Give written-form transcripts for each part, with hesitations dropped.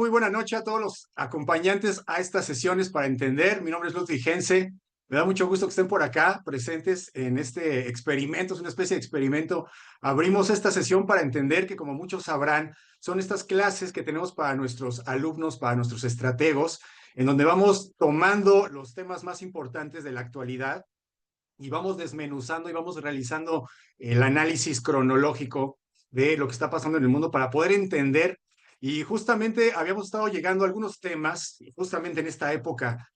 muy buena noche a todos los acompañantes a estas sesiones para entender. Mi nombre es Ludwig Hense. Me da mucho gusto que estén por acá presentes en este experimento, es una especie de experimento. Abrimos esta sesión para entender que, como muchos sabrán, son estas clases que tenemos para nuestros alumnos, para nuestros estrategos, en donde vamos tomando los temas más importantes de la actualidad y vamos desmenuzando y vamos realizando el análisis cronológico de lo que está pasando en el mundo para poder entender. Y justamente habíamos estado llegando a algunos temas, justamente en esta época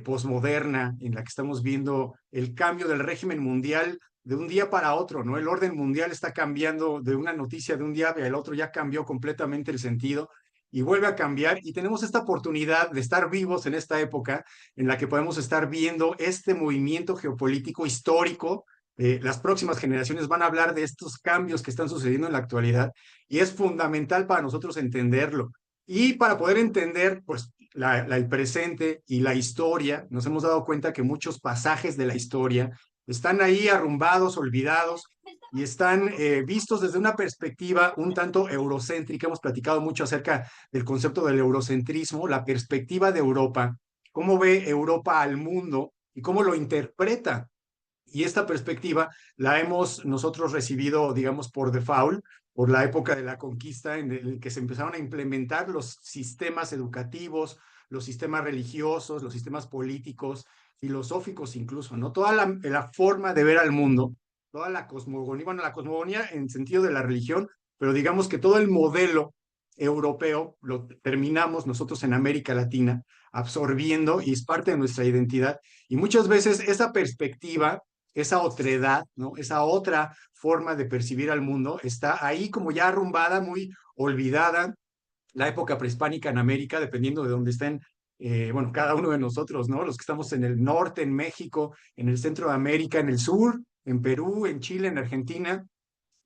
posmoderna, en la que estamos viendo el cambio del régimen mundial de un día para otro, ¿no? El orden mundial está cambiando de una noticia de un día al otro, ya cambió completamente el sentido y vuelve a cambiar. Y tenemos esta oportunidad de estar vivos en esta época en la que podemos estar viendo este movimiento geopolítico histórico. Las próximas generaciones van a hablar de estos cambios que están sucediendo en la actualidad y es fundamental para nosotros entenderlo. Y para poder entender, pues, el presente y la historia, nos hemos dado cuenta que muchos pasajes de la historia están ahí arrumbados, olvidados, y están vistos desde una perspectiva un tanto eurocéntrica. Hemos platicado mucho acerca del concepto del eurocentrismo, la perspectiva de Europa, cómo ve Europa al mundo y cómo lo interpreta. Y esta perspectiva la hemos nosotros recibido, digamos, por default, por la época de la conquista, en el que se empezaron a implementar los sistemas educativos, los sistemas religiosos, los sistemas políticos, filosóficos incluso, ¿no? Toda la forma de ver al mundo, toda la cosmogonía, bueno, la cosmogonía en sentido de la religión, pero digamos que todo el modelo europeo lo terminamos nosotros en América Latina absorbiendo y es parte de nuestra identidad. Y muchas veces esa perspectiva, esa otredad, ¿no? Esa otra forma de percibir al mundo está ahí como ya arrumbada, muy olvidada. La época prehispánica en América, dependiendo de dónde estén, bueno, cada uno de nosotros, ¿no? Los que estamos en el norte, en México, en el centro de América, en el sur, en Perú, en Chile, en Argentina,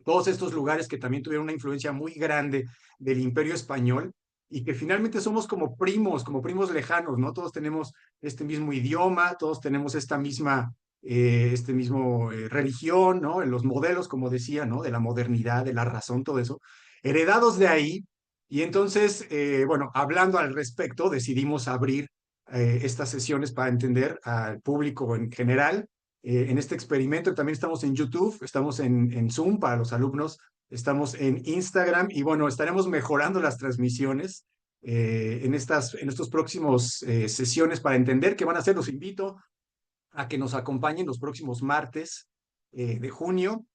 todos estos lugares que también tuvieron una influencia muy grande del Imperio Español y que finalmente somos como primos lejanos, ¿no? Todos tenemos este mismo idioma, todos tenemos esta misma, este mismo religión, ¿no? En los modelos, como decía, ¿no? De la modernidad, de la razón, todo eso, heredados de ahí. Y entonces, bueno, hablando al respecto, decidimos abrir estas sesiones para entender al público en general en este experimento. También estamos en YouTube, estamos en Zoom para los alumnos, estamos en Instagram y bueno, estaremos mejorando las transmisiones en estos próximos sesiones para entender qué van a hacer. Los invito a que nos acompañen los próximos martes de junio.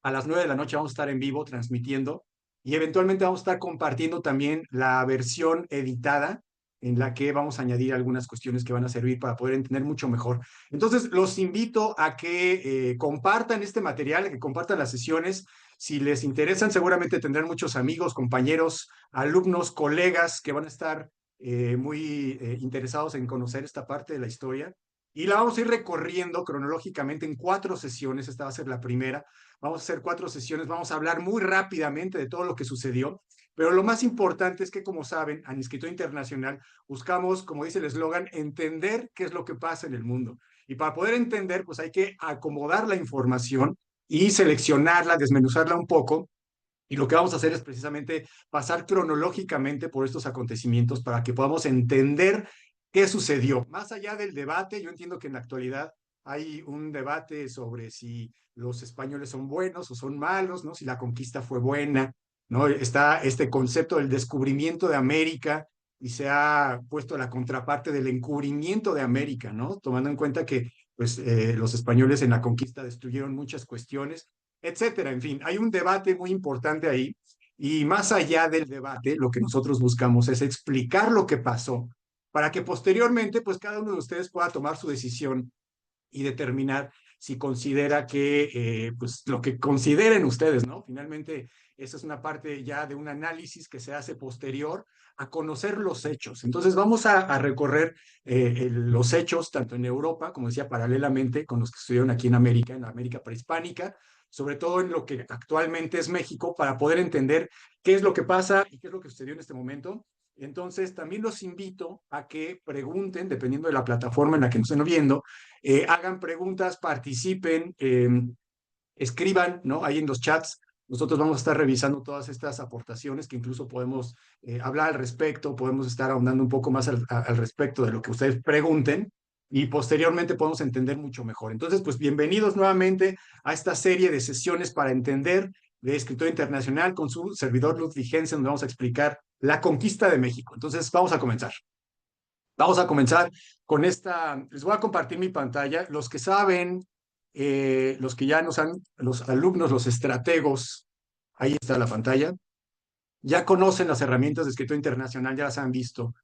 A las 9 de la noche vamos a estar en vivo transmitiendo y eventualmente vamos a estar compartiendo también la versión editada en la que vamos a añadir algunas cuestiones que van a servir para poder entender mucho mejor. Entonces, los invito a que compartan este material, a que compartan las sesiones. Si les interesan, seguramente tendrán muchos amigos, compañeros, alumnos, colegas que van a estar muy interesados en conocer esta parte de la historia. Y la vamos a ir recorriendo cronológicamente en 4 sesiones. Esta va a ser la primera. Vamos a hacer 4 sesiones, vamos a hablar muy rápidamente de todo lo que sucedió, pero lo más importante es que, como saben, en Inscrito Internacional buscamos, como dice el eslogan, entender qué es lo que pasa en el mundo. Y para poder entender, pues hay que acomodar la información y seleccionarla, desmenuzarla un poco. Y lo que vamos a hacer es precisamente pasar cronológicamente por estos acontecimientos para que podamos entender qué sucedió. Más allá del debate, yo entiendo que en la actualidad hay un debate sobre si los españoles son buenos o son malos, ¿no? Si la conquista fue buena, ¿no? Está este concepto del descubrimiento de América y se ha puesto la contraparte del encubrimiento de América, ¿no? Tomando en cuenta que pues, los españoles en la conquista destruyeron muchas cuestiones, etcétera. En fin, hay un debate muy importante ahí y más allá del debate, lo que nosotros buscamos es explicar lo que pasó para que posteriormente, pues cada uno de ustedes pueda tomar su decisión y determinar si considera que, pues lo que consideren ustedes, ¿no? Finalmente, esa es una parte ya de un análisis que se hace posterior a conocer los hechos. Entonces, vamos a recorrer los hechos tanto en Europa, como decía, paralelamente con los que estudiaron aquí en la América prehispánica, sobre todo en lo que actualmente es México, para poder entender qué es lo que pasa y qué es lo que sucedió en este momento. Entonces, también los invito a que pregunten, dependiendo de la plataforma en la que nos estén viendo, hagan preguntas, participen, escriban, ¿no? Ahí en los chats Nosotros vamos a estar revisando todas estas aportaciones que incluso podemos hablar al respecto, podemos estar ahondando un poco más al respecto de lo que ustedes pregunten y posteriormente podemos entender mucho mejor. Entonces, pues bienvenidos nuevamente a esta serie de sesiones para entender de escritor internacional con su servidor Ludwig Jensen, donde vamos a explicar la conquista de México. Entonces, vamos a comenzar. Vamos a comenzar con esta, les voy a compartir mi pantalla. Los que saben, los que ya nos han, los alumnos, los estrategos, ahí está la pantalla, ya conocen las herramientas de escritura internacional, ya las han visto.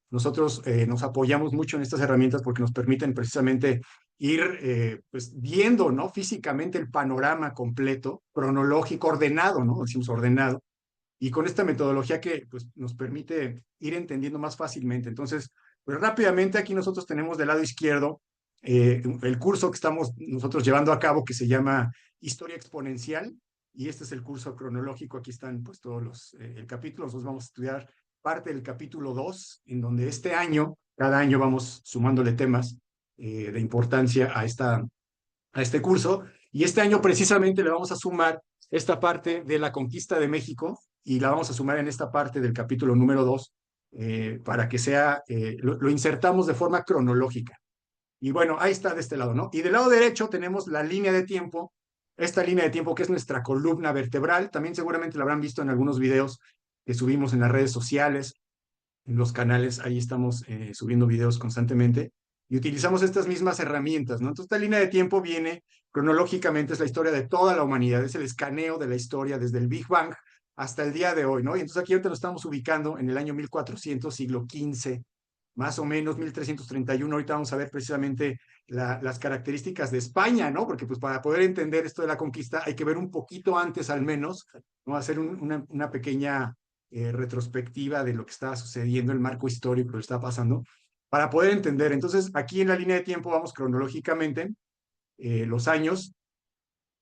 Nosotros nos apoyamos mucho en estas herramientas porque nos permiten precisamente ir pues viendo, ¿no? Físicamente el panorama completo, cronológico, ordenado, ¿no? Decimos ordenado. Y con esta metodología que pues, nos permite ir entendiendo más fácilmente. Entonces, pues rápidamente aquí nosotros tenemos del lado izquierdo el curso que estamos nosotros llevando a cabo que se llama Historia Exponencial y este es el curso cronológico. Aquí están pues todos el capítulo. Nosotros vamos a estudiar parte del capítulo 2 en donde este año, cada año vamos sumándole temas de importancia a este curso. Y este año precisamente le vamos a sumar esta parte de la conquista de México y la vamos a sumar en esta parte del capítulo número 2 para que sea, lo insertamos de forma cronológica. Y bueno, ahí está de este lado, ¿no? Y del lado derecho tenemos la línea de tiempo, esta línea de tiempo que es nuestra columna vertebral. También seguramente la habrán visto en algunos videos que subimos en las redes sociales, en los canales, ahí estamos subiendo videos constantemente y utilizamos estas mismas herramientas, ¿no? Entonces, esta línea de tiempo viene cronológicamente, es la historia de toda la humanidad, es el escaneo de la historia desde el Big Bang hasta el día de hoy, ¿no? Y entonces aquí ahorita lo estamos ubicando en el año 1400, siglo XV, más o menos 1331. Ahorita vamos a ver precisamente las características de España, ¿no? Porque pues para poder entender esto de la conquista hay que ver un poquito antes al menos, ¿no? Hacer una pequeña retrospectiva de lo que estaba sucediendo, el marco histórico, lo que está pasando, para poder entender. Entonces, aquí en la línea de tiempo vamos cronológicamente los años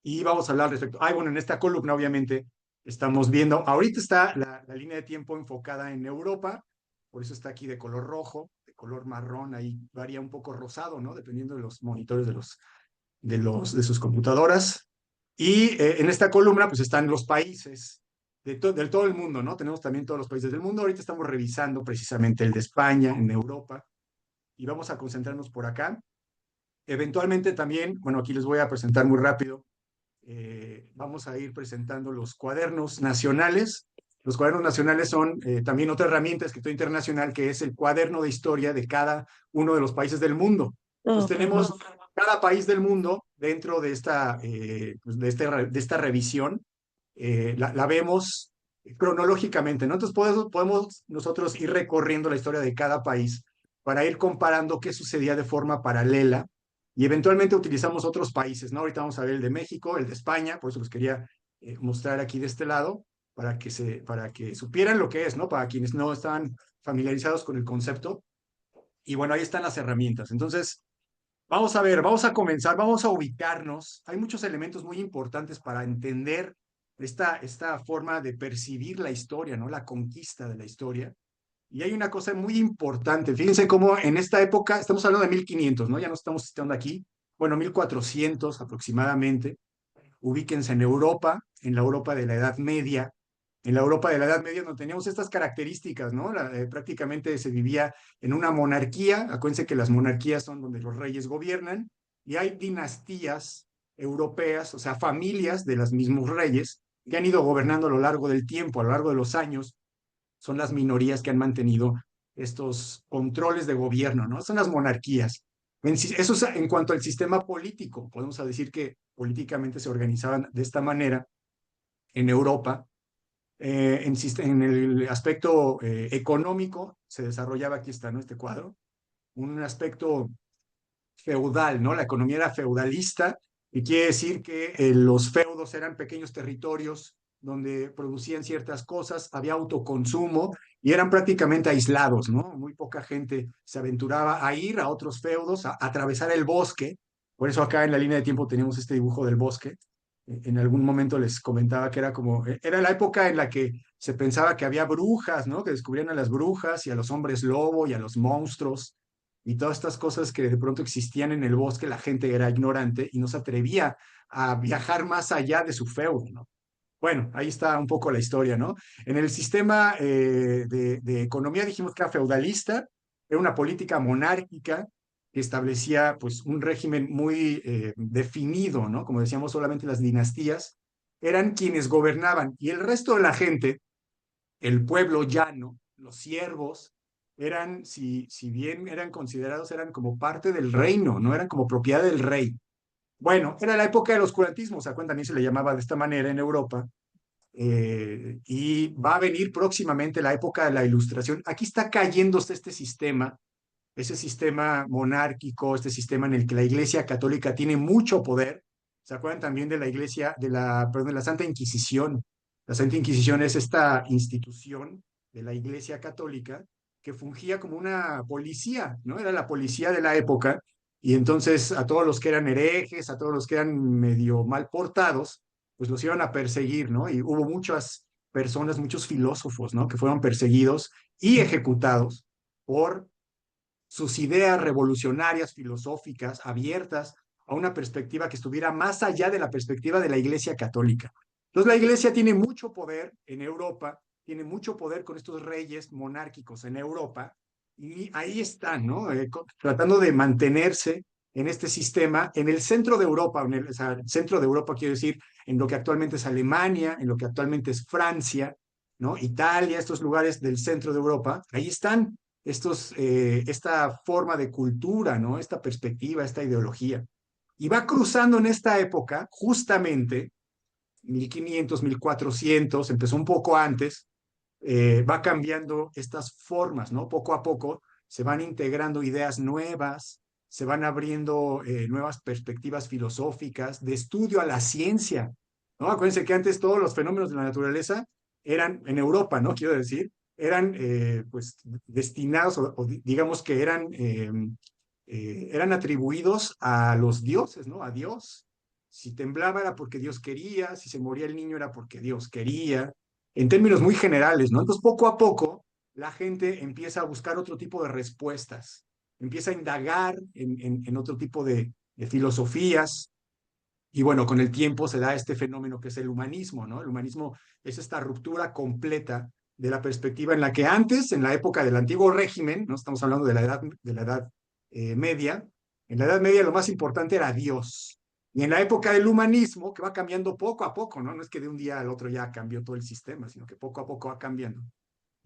y vamos a hablar respecto. Bueno, en esta columna obviamente estamos viendo, ahorita está la línea de tiempo enfocada en Europa, por eso está aquí de color rojo, de color marrón, ahí varía un poco rosado, ¿no? Dependiendo de los monitores de sus computadoras. Y en esta columna pues están los países del todo el mundo, ¿no? Tenemos también todos los países del mundo. Ahorita estamos revisando precisamente el de España, en Europa, y vamos a concentrarnos por acá. Eventualmente también, bueno, aquí les voy a presentar muy rápido, vamos a ir presentando los cuadernos nacionales. Los cuadernos nacionales son también otra herramienta de escritura internacional que es el cuaderno de historia de cada uno de los países del mundo. Entonces tenemos cada país del mundo dentro de pues, de esta revisión, la vemos cronológicamente, ¿no? Entonces podemos nosotros ir recorriendo la historia de cada país para ir comparando qué sucedía de forma paralela y eventualmente utilizamos otros países, ¿no? Ahorita vamos a ver el de México, el de España, por eso los quería mostrar aquí de este lado, para que supieran lo que es, ¿no? Para quienes no están familiarizados con el concepto. Y bueno, ahí están las herramientas. Entonces, vamos a ver, vamos a comenzar, vamos a ubicarnos. Hay muchos elementos muy importantes para entender esta forma de percibir la historia, ¿no? La conquista de la historia. Y hay una cosa muy importante. Fíjense cómo en esta época, estamos hablando de 1500, ¿no? Ya no estamos citando aquí. Bueno, 1400 aproximadamente. Ubíquense en Europa, en la Europa de la Edad Media. En la Europa de la Edad Media, donde teníamos estas características, ¿no? Prácticamente se vivía en una monarquía. Acuérdense que las monarquías son donde los reyes gobiernan y hay dinastías europeas, o sea, familias de los mismos reyes que han ido gobernando a lo largo del tiempo, a lo largo de los años. Son las minorías que han mantenido estos controles de gobierno, ¿no? Son las monarquías. Eso es en cuanto al sistema político. Podemos decir que políticamente se organizaban de esta manera en Europa. En el aspecto económico se desarrollaba, aquí está, ¿no? Este cuadro, un aspecto feudal, ¿no? La economía era feudalista y quiere decir que los feudos eran pequeños territorios donde producían ciertas cosas, había autoconsumo y eran prácticamente aislados, ¿no? Muy poca gente se aventuraba a ir a otros feudos, a atravesar el bosque. Por eso acá en la línea de tiempo tenemos este dibujo del bosque. En algún momento les comentaba que era como, era la época en la que se pensaba que había brujas, ¿no? Que descubrían a las brujas y a los hombres lobo y a los monstruos y todas estas cosas que de pronto existían en el bosque, la gente era ignorante y no se atrevía a viajar más allá de su feudo, ¿no? Bueno, ahí está un poco la historia, ¿no? En el sistema de economía dijimos que era feudalista, era una política monárquica que establecía pues un régimen muy definido, ¿no? Como decíamos, solamente las dinastías eran quienes gobernaban y el resto de la gente, el pueblo llano, los siervos, eran, si bien eran considerados, eran como parte del reino, no eran como propiedad del rey. Bueno, era la época del oscurantismo, ¿se acuerdan? También se le llamaba de esta manera en Europa, y va a venir próximamente la época de la Ilustración. Aquí está cayéndose este sistema, ese sistema monárquico, este sistema en el que la Iglesia Católica tiene mucho poder. ¿Se acuerdan también de la Iglesia, perdón, de la Santa Inquisición? La Santa Inquisición es esta institución de la Iglesia Católica que fungía como una policía, ¿no? Era la policía de la época, y entonces a todos los que eran herejes, a todos los que eran medio mal portados, pues los iban a perseguir, ¿no? Y hubo muchas personas, muchos filósofos, ¿no? Que fueron perseguidos y ejecutados por sus ideas revolucionarias, filosóficas, abiertas a una perspectiva que estuviera más allá de la perspectiva de la Iglesia Católica. Entonces la Iglesia tiene mucho poder en Europa, tiene mucho poder con estos reyes monárquicos en Europa, y ahí están, ¿no? Tratando de mantenerse en este sistema, en el centro de Europa, o sea, el centro de Europa quiero decir, en lo que actualmente es Alemania, en lo que actualmente es Francia, ¿no? Italia, estos lugares del centro de Europa, ahí están esta forma de cultura, ¿no? Esta perspectiva, esta ideología. Y va cruzando en esta época, justamente, 1500, 1400, empezó un poco antes, va cambiando estas formas, ¿no? Poco a poco se van integrando ideas nuevas, se van abriendo nuevas perspectivas filosóficas de estudio a la ciencia, ¿no? Acuérdense que antes todos los fenómenos de la naturaleza eran, en Europa, ¿no? Quiero decir, eran pues destinados o digamos que eran atribuidos a los dioses, ¿no? A Dios. Si temblaba era porque Dios quería, si se moría el niño era porque Dios quería, en términos muy generales, ¿no? Entonces, poco a poco, la gente empieza a buscar otro tipo de respuestas, empieza a indagar en otro tipo de filosofías, y bueno, con el tiempo se da este fenómeno que es el humanismo, ¿no? El humanismo es esta ruptura completa de la perspectiva en la que antes, en la época del antiguo régimen, no estamos hablando de la edad media, en la edad media lo más importante era Dios. Y en la época del humanismo, que va cambiando poco a poco, ¿no? No es que de un día al otro ya cambió todo el sistema, sino que poco a poco va cambiando.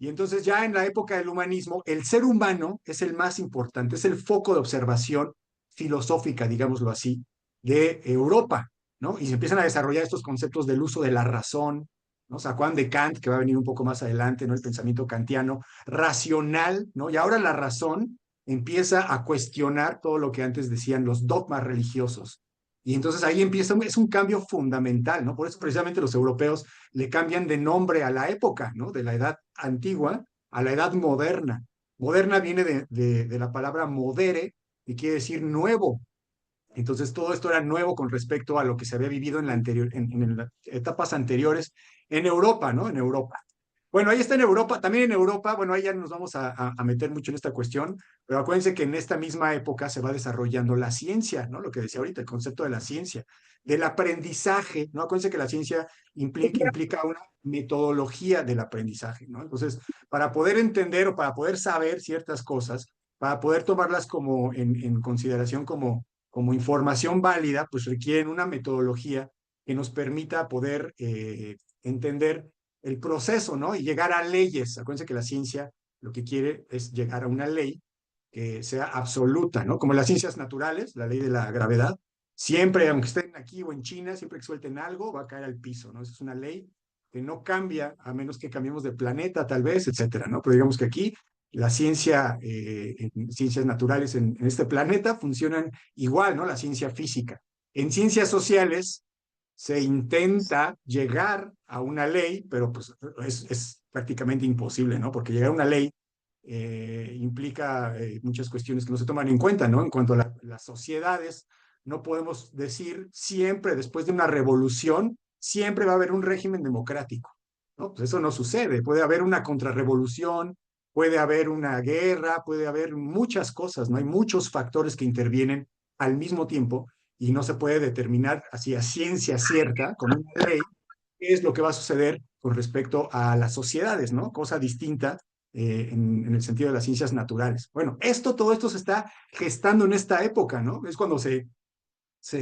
Y entonces ya en la época del humanismo, el ser humano es el más importante, es el foco de observación filosófica, digámoslo así, de Europa, ¿no? Y se empiezan a desarrollar estos conceptos del uso de la razón, ¿no? ¿Se acuerdan de Kant, que va a venir un poco más adelante, ¿no? El pensamiento kantiano, racional, ¿no? Y ahora la razón empieza a cuestionar todo lo que antes decían los dogmas religiosos. Y entonces ahí empieza, es un cambio fundamental, ¿no? Por eso precisamente los europeos le cambian de nombre a la época, ¿no? De la edad antigua a la edad moderna. Moderna viene de la palabra modere, y quiere decir nuevo. Entonces todo esto era nuevo con respecto a lo que se había vivido en las etapas anteriores en Europa, ¿no? En Europa. Bueno, ahí está en Europa, también en Europa, bueno, ahí ya nos vamos a meter mucho en esta cuestión, pero acuérdense que en esta misma época se va desarrollando la ciencia, ¿no? Lo que decía ahorita, el concepto de la ciencia, del aprendizaje, ¿no? Acuérdense que la ciencia implica una metodología del aprendizaje, ¿no? Entonces, para poder entender o para poder saber ciertas cosas, para poder tomarlas como en consideración como información válida, pues requieren una metodología que nos permita poder entender el proceso, ¿no? Y llegar a leyes. Acuérdense que la ciencia lo que quiere es llegar a una ley que sea absoluta, ¿no? Como las ciencias naturales, la ley de la gravedad, siempre, aunque estén aquí o en China, siempre que suelten algo, va a caer al piso, ¿no? Esa es una ley que no cambia a menos que cambiemos de planeta, tal vez, etcétera, ¿no? Pero digamos que aquí la ciencia, en ciencias naturales en este planeta funcionan igual, ¿no? La ciencia física. En ciencias sociales se intenta llegar a una ley, pero pues es prácticamente imposible, ¿no? Porque llegar a una ley implica muchas cuestiones que no se toman en cuenta, ¿no? En cuanto a las sociedades, no podemos decir siempre, después de una revolución, siempre va a haber un régimen democrático, ¿no? Pues eso no sucede. Puede haber una contrarrevolución, puede haber una guerra, puede haber muchas cosas, ¿no? Hay muchos factores que intervienen al mismo tiempo y no se puede determinar así a ciencia cierta con una ley qué es lo que va a suceder con respecto a las sociedades, ¿no? Cosa distinta en el sentido de las ciencias naturales. Bueno, todo esto se está gestando en esta época, ¿no? Es cuando se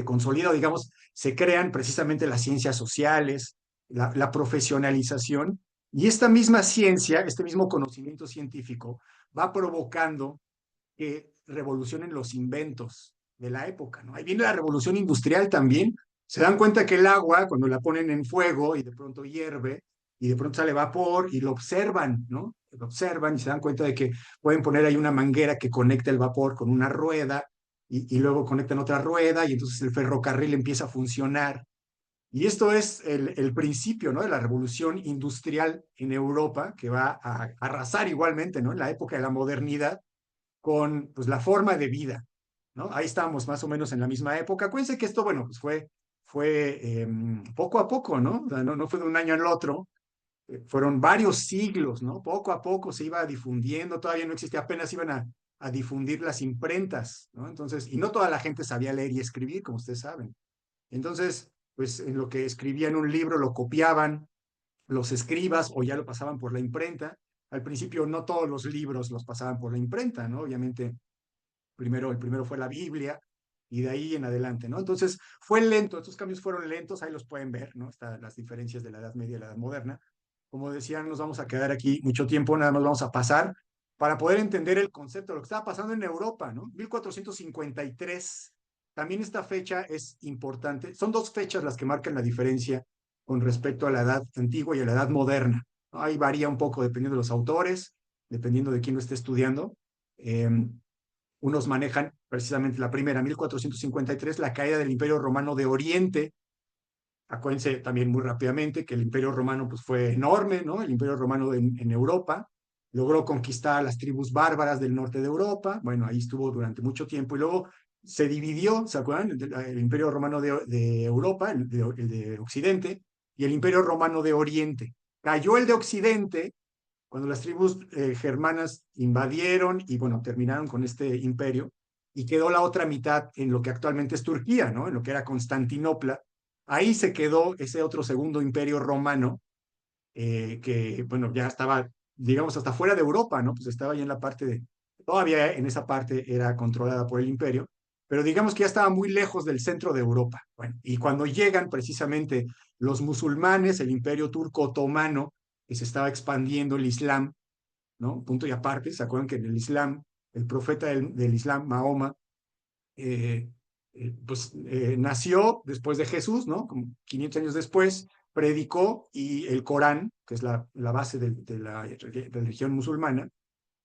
consolida, digamos, se crean precisamente las ciencias sociales, la profesionalización, y esta misma ciencia, este mismo conocimiento científico, va provocando que revolucionen los inventos de la época, ¿no? Ahí viene la revolución industrial también. Se dan cuenta que el agua, cuando la ponen en fuego y de pronto hierve, y de pronto sale vapor, y lo observan, ¿no? Lo observan y se dan cuenta de que pueden poner ahí una manguera que conecta el vapor con una rueda, y luego conectan otra rueda, y entonces el ferrocarril empieza a funcionar. Y esto es el principio, ¿no? De la revolución industrial en Europa, que va a arrasar igualmente, ¿no? En la época de la modernidad, con pues, la forma de vida, ¿no? Ahí estamos más o menos en la misma época. Acuérdense que esto, bueno, pues fue poco a poco, ¿no? O sea, no fue de un año al otro, fueron varios siglos, ¿no? Poco a poco se iba difundiendo, todavía no existía, apenas iban a difundir las imprentas, ¿no? Entonces, y no toda la gente sabía leer y escribir, como ustedes saben. Entonces, pues en lo que escribían un libro lo copiaban los escribas o ya lo pasaban por la imprenta. Al principio no todos los libros los pasaban por la imprenta, ¿no? Obviamente, el primero fue la Biblia y de ahí en adelante, ¿no? Entonces, fue lento, estos cambios fueron lentos, ahí los pueden ver, ¿no? Están las diferencias de la Edad Media y la Edad Moderna. Como decían, nos vamos a quedar aquí mucho tiempo, nada más vamos a pasar para poder entender el concepto de lo que estaba pasando en Europa, ¿no? 1453. También esta fecha es importante. Son dos fechas las que marcan la diferencia con respecto a la edad antigua y a la edad moderna, ¿no? Ahí varía un poco dependiendo de los autores, dependiendo de quién lo esté estudiando. Eh, Unos manejan precisamente la primera, 1453, la caída del Imperio Romano de Oriente. Acuérdense también muy rápidamente que el Imperio Romano pues, fue enorme, ¿no? El Imperio Romano en Europa logró conquistar a las tribus bárbaras del norte de Europa. Bueno, ahí estuvo durante mucho tiempo y luego se dividió, ¿se acuerdan? El Imperio Romano de Europa, el de Occidente, y el Imperio Romano de Oriente. Cayó el de Occidente cuando las tribus germanas invadieron y, bueno, terminaron con este imperio, y quedó la otra mitad en lo que actualmente es Turquía, ¿no? En lo que era Constantinopla. Ahí se quedó ese otro segundo imperio romano, que, bueno, ya estaba, digamos, hasta fuera de Europa, ¿no? Pues estaba ahí en la parte todavía en esa parte era controlada por el imperio, pero digamos que ya estaba muy lejos del centro de Europa. Bueno, y cuando llegan precisamente los musulmanes, el imperio turco otomano, que se estaba expandiendo el Islam, ¿no? Punto y aparte, ¿se acuerdan que en el Islam, el profeta del Islam, Mahoma, eh, nació después de Jesús, ¿no? Como 500 años después, predicó y el Corán, que es la base de la religión musulmana,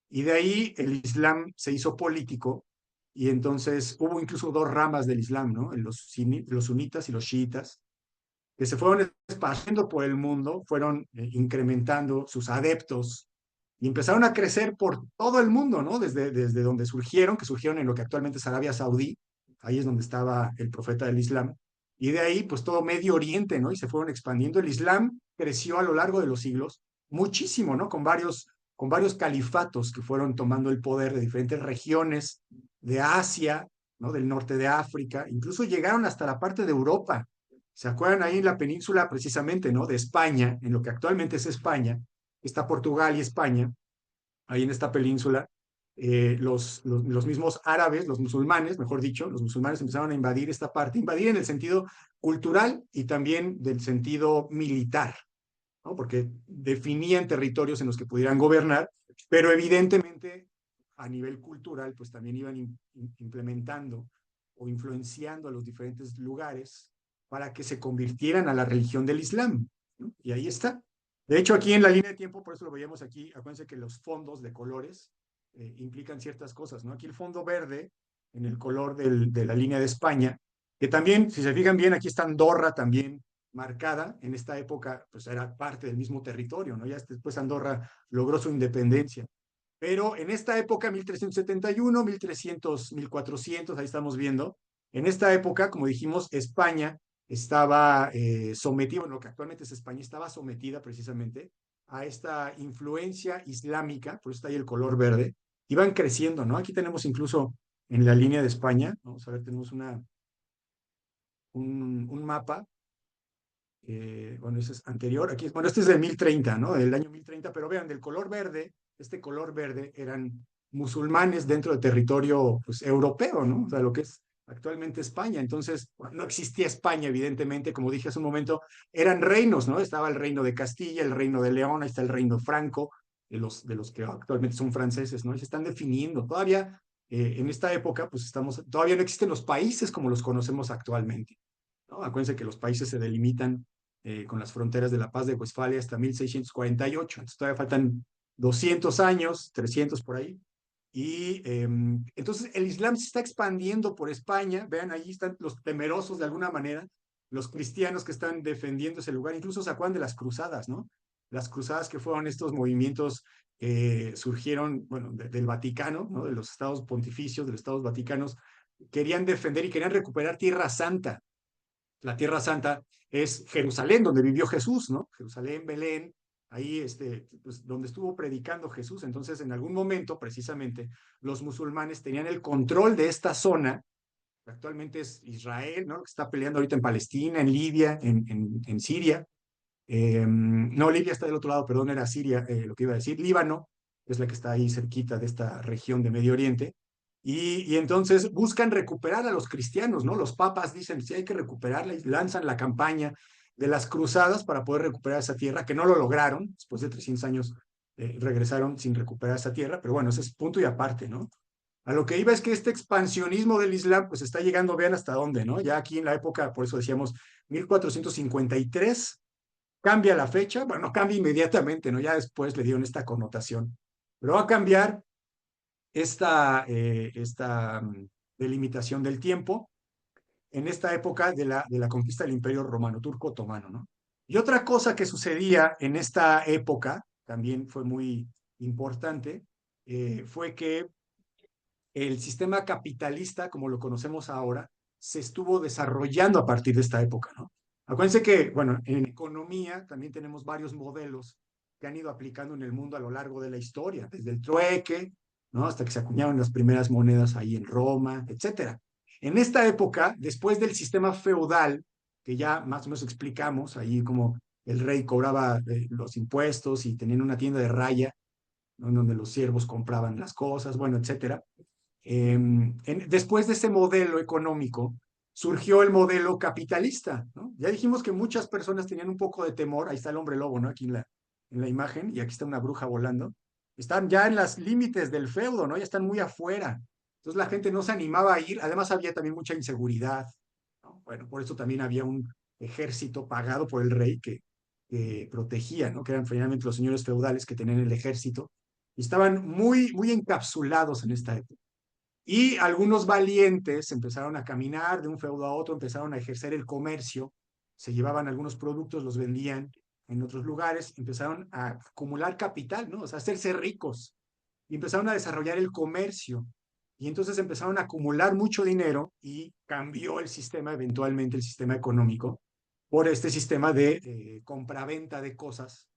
y de ahí el Islam se hizo político y entonces hubo incluso dos ramas del Islam, ¿no? Los sunitas y los chiitas, que se fueron esparciendo por el mundo, fueron incrementando sus adeptos y empezaron a crecer por todo el mundo, ¿no? Desde donde surgieron, que surgieron en lo que actualmente es Arabia Saudí, ahí es donde estaba el profeta del Islam, y de ahí pues todo Medio Oriente, ¿no? Y se fueron expandiendo. El Islam creció a lo largo de los siglos muchísimo, ¿no? Con varios califatos que fueron tomando el poder de diferentes regiones de Asia, ¿no? Del norte de África, incluso llegaron hasta la parte de Europa. ¿Se acuerdan ahí en la península precisamente, ¿no? De España, en lo que actualmente es España, está Portugal y España, ahí en esta península, los mismos árabes, los musulmanes, mejor dicho, los musulmanes empezaron a invadir esta parte, invadir en el sentido cultural y también del sentido militar, ¿no? Porque definían territorios en los que pudieran gobernar, pero evidentemente a nivel cultural, pues también iban implementando o influenciando a los diferentes lugares para que se convirtieran a la religión del Islam, ¿no? Y ahí está. De hecho, aquí en la línea de tiempo, por eso lo veíamos aquí, acuérdense que los fondos de colores implican ciertas cosas, ¿no? Aquí el fondo verde, en el color de la línea de España, que también, si se fijan bien, aquí está Andorra también marcada. En esta época, pues era parte del mismo territorio, ¿no? Ya después Andorra logró su independencia. Pero en esta época, 1371, 1300, 1400, ahí estamos viendo, en esta época, como dijimos, España estaba sometida, bueno, lo que actualmente es España, estaba sometida precisamente a esta influencia islámica, por eso está ahí el color verde, iban creciendo, ¿no? Aquí tenemos incluso en la línea de España, vamos a ver, tenemos un mapa bueno, ese es anterior, aquí, bueno, este es de 1030, ¿no? Del año 1030, pero vean, del color verde, este color verde eran musulmanes dentro del territorio, pues, europeo, ¿no? O sea, lo que es actualmente España. Entonces, bueno, no existía España, evidentemente, como dije hace un momento, eran reinos, ¿no? Estaba el reino de Castilla, el reino de León, ahí está el reino franco, de los que actualmente son franceses, ¿no? Y se están definiendo. Todavía, en esta época, pues todavía no existen los países como los conocemos actualmente, ¿no? Acuérdense que los países se delimitan con las fronteras de la Paz de Westfalia hasta 1648. Entonces todavía faltan 200 años, 300 por ahí. Y entonces el Islam se está expandiendo por España. Vean, ahí están los temerosos de alguna manera, los cristianos que están defendiendo ese lugar. Incluso se acuerdan de las cruzadas, ¿no? Las cruzadas que fueron estos movimientos surgieron, bueno, del Vaticano, ¿no? De los estados pontificios, de los estados vaticanos, querían defender y querían recuperar Tierra Santa. La Tierra Santa es Jerusalén, donde vivió Jesús, ¿no? Jerusalén, Belén, ahí pues, donde estuvo predicando Jesús. Entonces, en algún momento, precisamente, los musulmanes tenían el control de esta zona, que actualmente es Israel, ¿no? Que está peleando ahorita en Palestina, en Libia, en Siria. No, Libia está del otro lado, perdón, era Siria, lo que iba a decir. Líbano es la que está ahí cerquita de esta región de Medio Oriente. Y entonces buscan recuperar a los cristianos, ¿no? Los papas dicen, sí, hay que recuperarla y lanzan la campaña de las cruzadas para poder recuperar esa tierra, que no lo lograron, después de 300 años regresaron sin recuperar esa tierra, pero bueno, ese es punto y aparte, ¿no? A lo que iba es que este expansionismo del Islam pues está llegando, vean hasta dónde, ¿no? Ya aquí en la época, por eso decíamos 1453, cambia la fecha, bueno, no cambia inmediatamente, ¿no? Ya después le dieron esta connotación, pero va a cambiar esta delimitación del tiempo en esta época de la conquista del Imperio Romano, Turco-Otomano, ¿no? Y otra cosa que sucedía en esta época, también fue muy importante, fue que el sistema capitalista, como lo conocemos ahora, se estuvo desarrollando a partir de esta época, ¿no? Acuérdense que, bueno, en economía también tenemos varios modelos que han ido aplicando en el mundo a lo largo de la historia, desde el trueque, ¿no? Hasta que se acuñaron las primeras monedas ahí en Roma, etcétera. En esta época, después del sistema feudal, que ya más o menos explicamos, ahí como el rey cobraba los impuestos y tenían una tienda de raya, ¿no? En donde los siervos compraban las cosas, bueno, etcétera. Después de ese modelo económico, surgió el modelo capitalista, ¿no? Ya dijimos que muchas personas tenían un poco de temor, ahí está el hombre lobo, ¿no? Aquí en la imagen, y aquí está una bruja volando. Están ya en los límites del feudo, ¿no? Ya están muy afuera. Entonces la gente no se animaba a ir, además había también mucha inseguridad, ¿no? Bueno, por eso también había un ejército pagado por el rey que protegía, ¿no? Que eran finalmente los señores feudales que tenían el ejército, y estaban muy, muy encapsulados en esta época. Y algunos valientes empezaron a caminar de un feudo a otro, empezaron a ejercer el comercio, se llevaban algunos productos, los vendían en otros lugares, empezaron a acumular capital, ¿no? O sea, a hacerse ricos y empezaron a desarrollar el comercio. Y entonces empezaron a acumular mucho dinero y cambió el sistema, eventualmente el sistema económico, por este sistema de compraventa de cosas,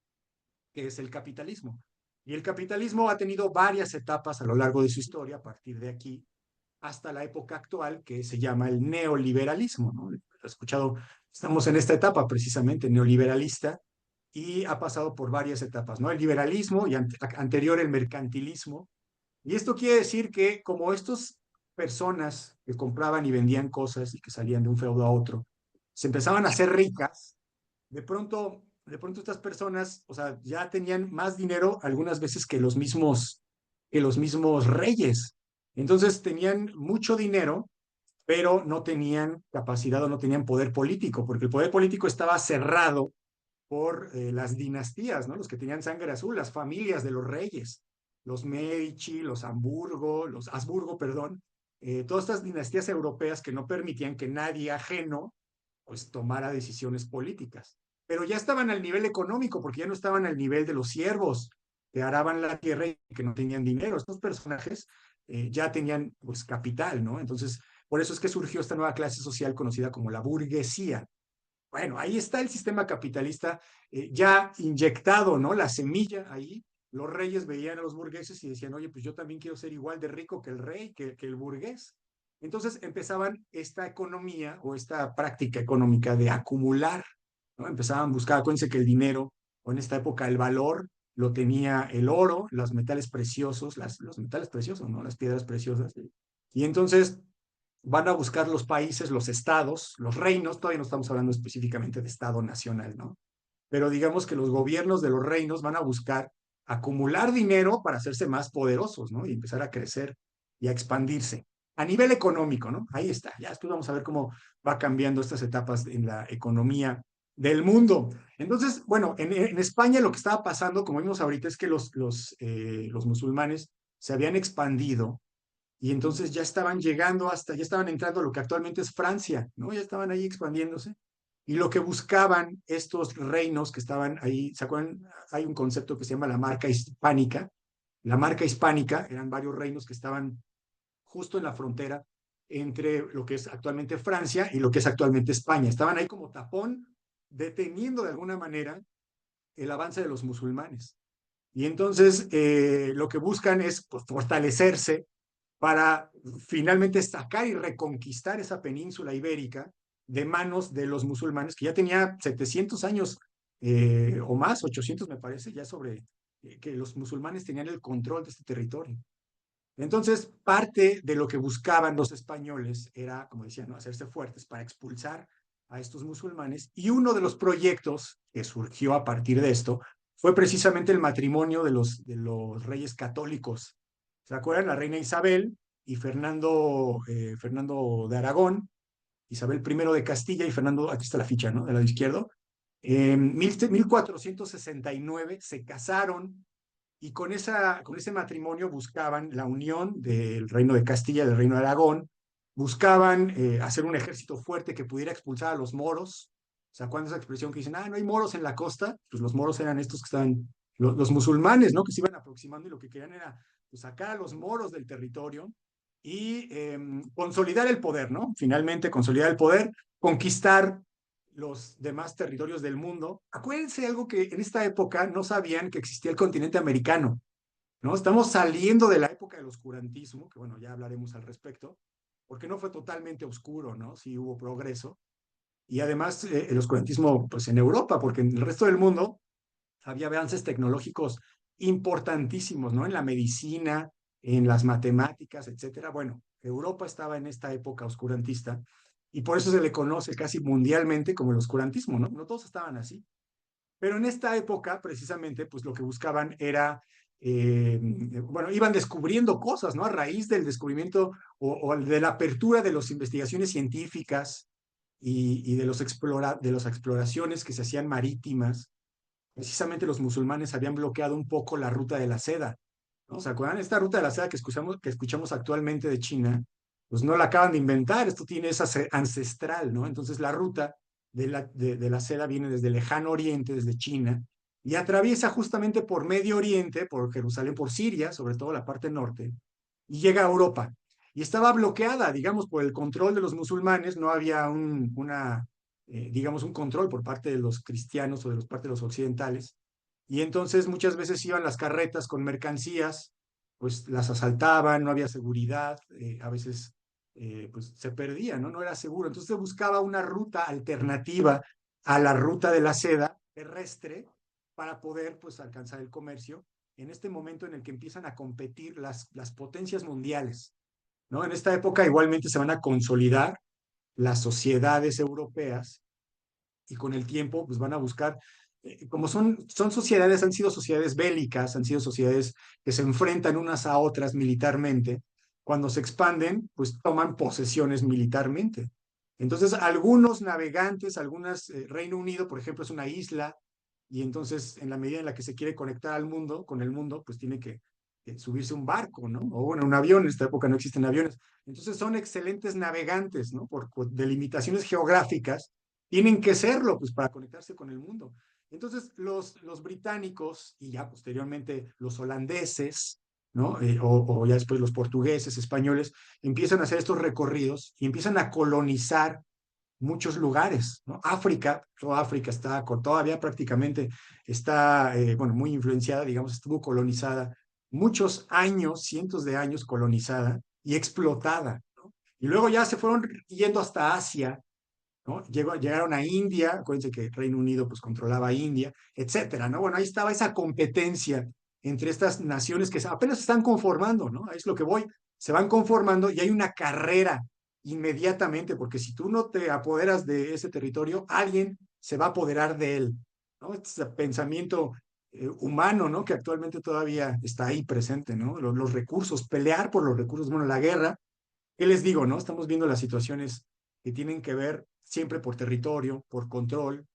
que es el capitalismo. Y el capitalismo ha tenido varias etapas a lo largo de su historia, a partir de aquí hasta la época actual, que se llama el neoliberalismo, ¿no? He escuchado, estamos en esta etapa precisamente neoliberalista y ha pasado por varias etapas, ¿no? El liberalismo y anterior el mercantilismo. Y esto quiere decir que como estas personas que compraban y vendían cosas y que salían de un feudo a otro, se empezaban a hacer ricas, de pronto estas personas, o sea, ya tenían más dinero algunas veces que los mismos reyes. Entonces tenían mucho dinero, pero no tenían capacidad o no tenían poder político, porque el poder político estaba cerrado por las dinastías, ¿no? Los que tenían sangre azul, las familias de los reyes, los Medici, los Habsburgo, perdón, todas estas dinastías europeas que no permitían que nadie ajeno pues tomara decisiones políticas. Pero ya estaban al nivel económico, porque ya no estaban al nivel de los siervos que araban la tierra y que no tenían dinero. Estos personajes ya tenían pues capital, ¿no? Entonces, por eso es que surgió esta nueva clase social conocida como la burguesía. Bueno, ahí está el sistema capitalista ya inyectado, ¿no? La semilla ahí. Los reyes veían a los burgueses y decían, oye, pues yo también quiero ser igual de rico que el rey, que el burgués. Entonces empezaban esta economía o esta práctica económica de acumular, ¿no? Empezaban a buscar, acuérdense que el dinero, o en esta época el valor, lo tenía el oro, los metales preciosos, los metales preciosos, ¿no? Las piedras preciosas. Y entonces van a buscar los países, los estados, los reinos, todavía no estamos hablando específicamente de estado nacional, ¿no? Pero digamos que los gobiernos de los reinos van a buscar acumular dinero para hacerse más poderosos, ¿no? Y empezar a crecer y a expandirse. A nivel económico, ¿no? Ahí está. Ya después vamos a ver cómo va cambiando estas etapas en la economía del mundo. Entonces, bueno, en España lo que estaba pasando, como vimos ahorita, es que los musulmanes se habían expandido y entonces ya estaban llegando hasta, ya estaban entrando a lo que actualmente es Francia, ¿no? Ya estaban ahí expandiéndose. Y lo que buscaban estos reinos que estaban ahí, ¿se acuerdan? Hay un concepto que se llama la marca hispánica. La marca hispánica eran varios reinos que estaban justo en la frontera entre lo que es actualmente Francia y lo que es actualmente España. Estaban ahí como tapón, deteniendo de alguna manera el avance de los musulmanes. Y entonces lo que buscan es pues, fortalecerse para finalmente sacar y reconquistar esa península ibérica de manos de los musulmanes, que ya tenía 700 años o más, 800 me parece, ya sobre que los musulmanes tenían el control de este territorio. Entonces, parte de lo que buscaban los españoles era, como decía, ¿no? Hacerse fuertes para expulsar a estos musulmanes. Y uno de los proyectos que surgió a partir de esto fue precisamente el matrimonio de los reyes católicos. ¿Se acuerdan? La reina Isabel y Fernando de Aragón, Isabel I de Castilla y Fernando, aquí está la ficha, ¿no? Del lado izquierdo. En 1469 se casaron y con ese matrimonio buscaban la unión del reino de Castilla y del reino de Aragón, buscaban hacer un ejército fuerte que pudiera expulsar a los moros. O sea, cuando esa expresión que dicen, no hay moros en la costa, pues los moros eran estos que estaban, los musulmanes, ¿no? Que se iban aproximando y lo que querían era pues, sacar a los moros del territorio y consolidar el poder, ¿no? Finalmente, consolidar el poder, conquistar los demás territorios del mundo. Acuérdense algo que en esta época no sabían que existía el continente americano, ¿no? Estamos saliendo de la época del oscurantismo, que bueno, ya hablaremos al respecto, porque no fue totalmente oscuro, ¿no? Sí hubo progreso. Y además el oscurantismo, pues en Europa, porque en el resto del mundo había avances tecnológicos importantísimos, ¿no? En la medicina, en las matemáticas, etcétera. Bueno, Europa estaba en esta época oscurantista y por eso se le conoce casi mundialmente como el oscurantismo, ¿no? No todos estaban así. Pero en esta época, precisamente, pues lo que buscaban era, bueno, iban descubriendo cosas, ¿no? A raíz del descubrimiento o de la apertura de las investigaciones científicas y de las exploraciones que se hacían marítimas, precisamente los musulmanes habían bloqueado un poco la ruta de la seda, ¿no? ¿Se acuerdan? Esta ruta de la seda que escuchamos actualmente de China, pues no la acaban de inventar, esto tiene esa ancestral, ¿no? Entonces la ruta de la seda viene desde el lejano oriente, desde China, y atraviesa justamente por Medio Oriente, por Jerusalén, por Siria, sobre todo la parte norte, y llega a Europa. Y estaba bloqueada, digamos, por el control de los musulmanes, no había digamos, un control por parte de los cristianos o de los parte de los occidentales. Y entonces muchas veces iban las carretas con mercancías, pues las asaltaban, no había seguridad, a veces pues se perdían, ¿no? No era seguro. Entonces se buscaba una ruta alternativa a la ruta de la seda terrestre para poder pues alcanzar el comercio en este momento en el que empiezan a competir las potencias mundiales, ¿no? En esta época igualmente se van a consolidar las sociedades europeas y con el tiempo pues van a buscar, como son sociedades, han sido sociedades bélicas, han sido sociedades que se enfrentan unas a otras militarmente, cuando se expanden pues toman posesiones militarmente. Entonces algunos navegantes, Reino Unido por ejemplo es una isla y entonces en la medida en la que se quiere conectar al mundo, con el mundo, pues tiene que subirse un barco, ¿no? O bueno, un avión, en esta época no existen aviones. Entonces son excelentes navegantes, ¿no? Por delimitaciones geográficas, tienen que serlo, pues, para conectarse con el mundo. Entonces, los británicos y ya posteriormente los holandeses, ¿no? O ya después los portugueses, españoles, empiezan a hacer estos recorridos y empiezan a colonizar muchos lugares, ¿no? África, toda África está, todavía prácticamente está, bueno, muy influenciada, digamos, estuvo colonizada muchos años, cientos de años colonizada y explotada, ¿no? Y luego ya se fueron yendo hasta Asia, ¿no? Llegaron a India, acuérdense que Reino Unido pues controlaba India, etcétera, ¿no? Bueno, ahí estaba esa competencia entre estas naciones que apenas se están conformando, ¿no? Ahí es lo que voy, se van conformando y hay una carrera inmediatamente, porque si tú no te apoderas de ese territorio, alguien se va a apoderar de él, ¿no? Este pensamiento humano, ¿no? Que actualmente todavía está ahí presente, ¿no? Los recursos, pelear por los recursos, bueno, la guerra, ¿qué les digo, no? Estamos viendo las situaciones que tienen que ver siempre por territorio, por control,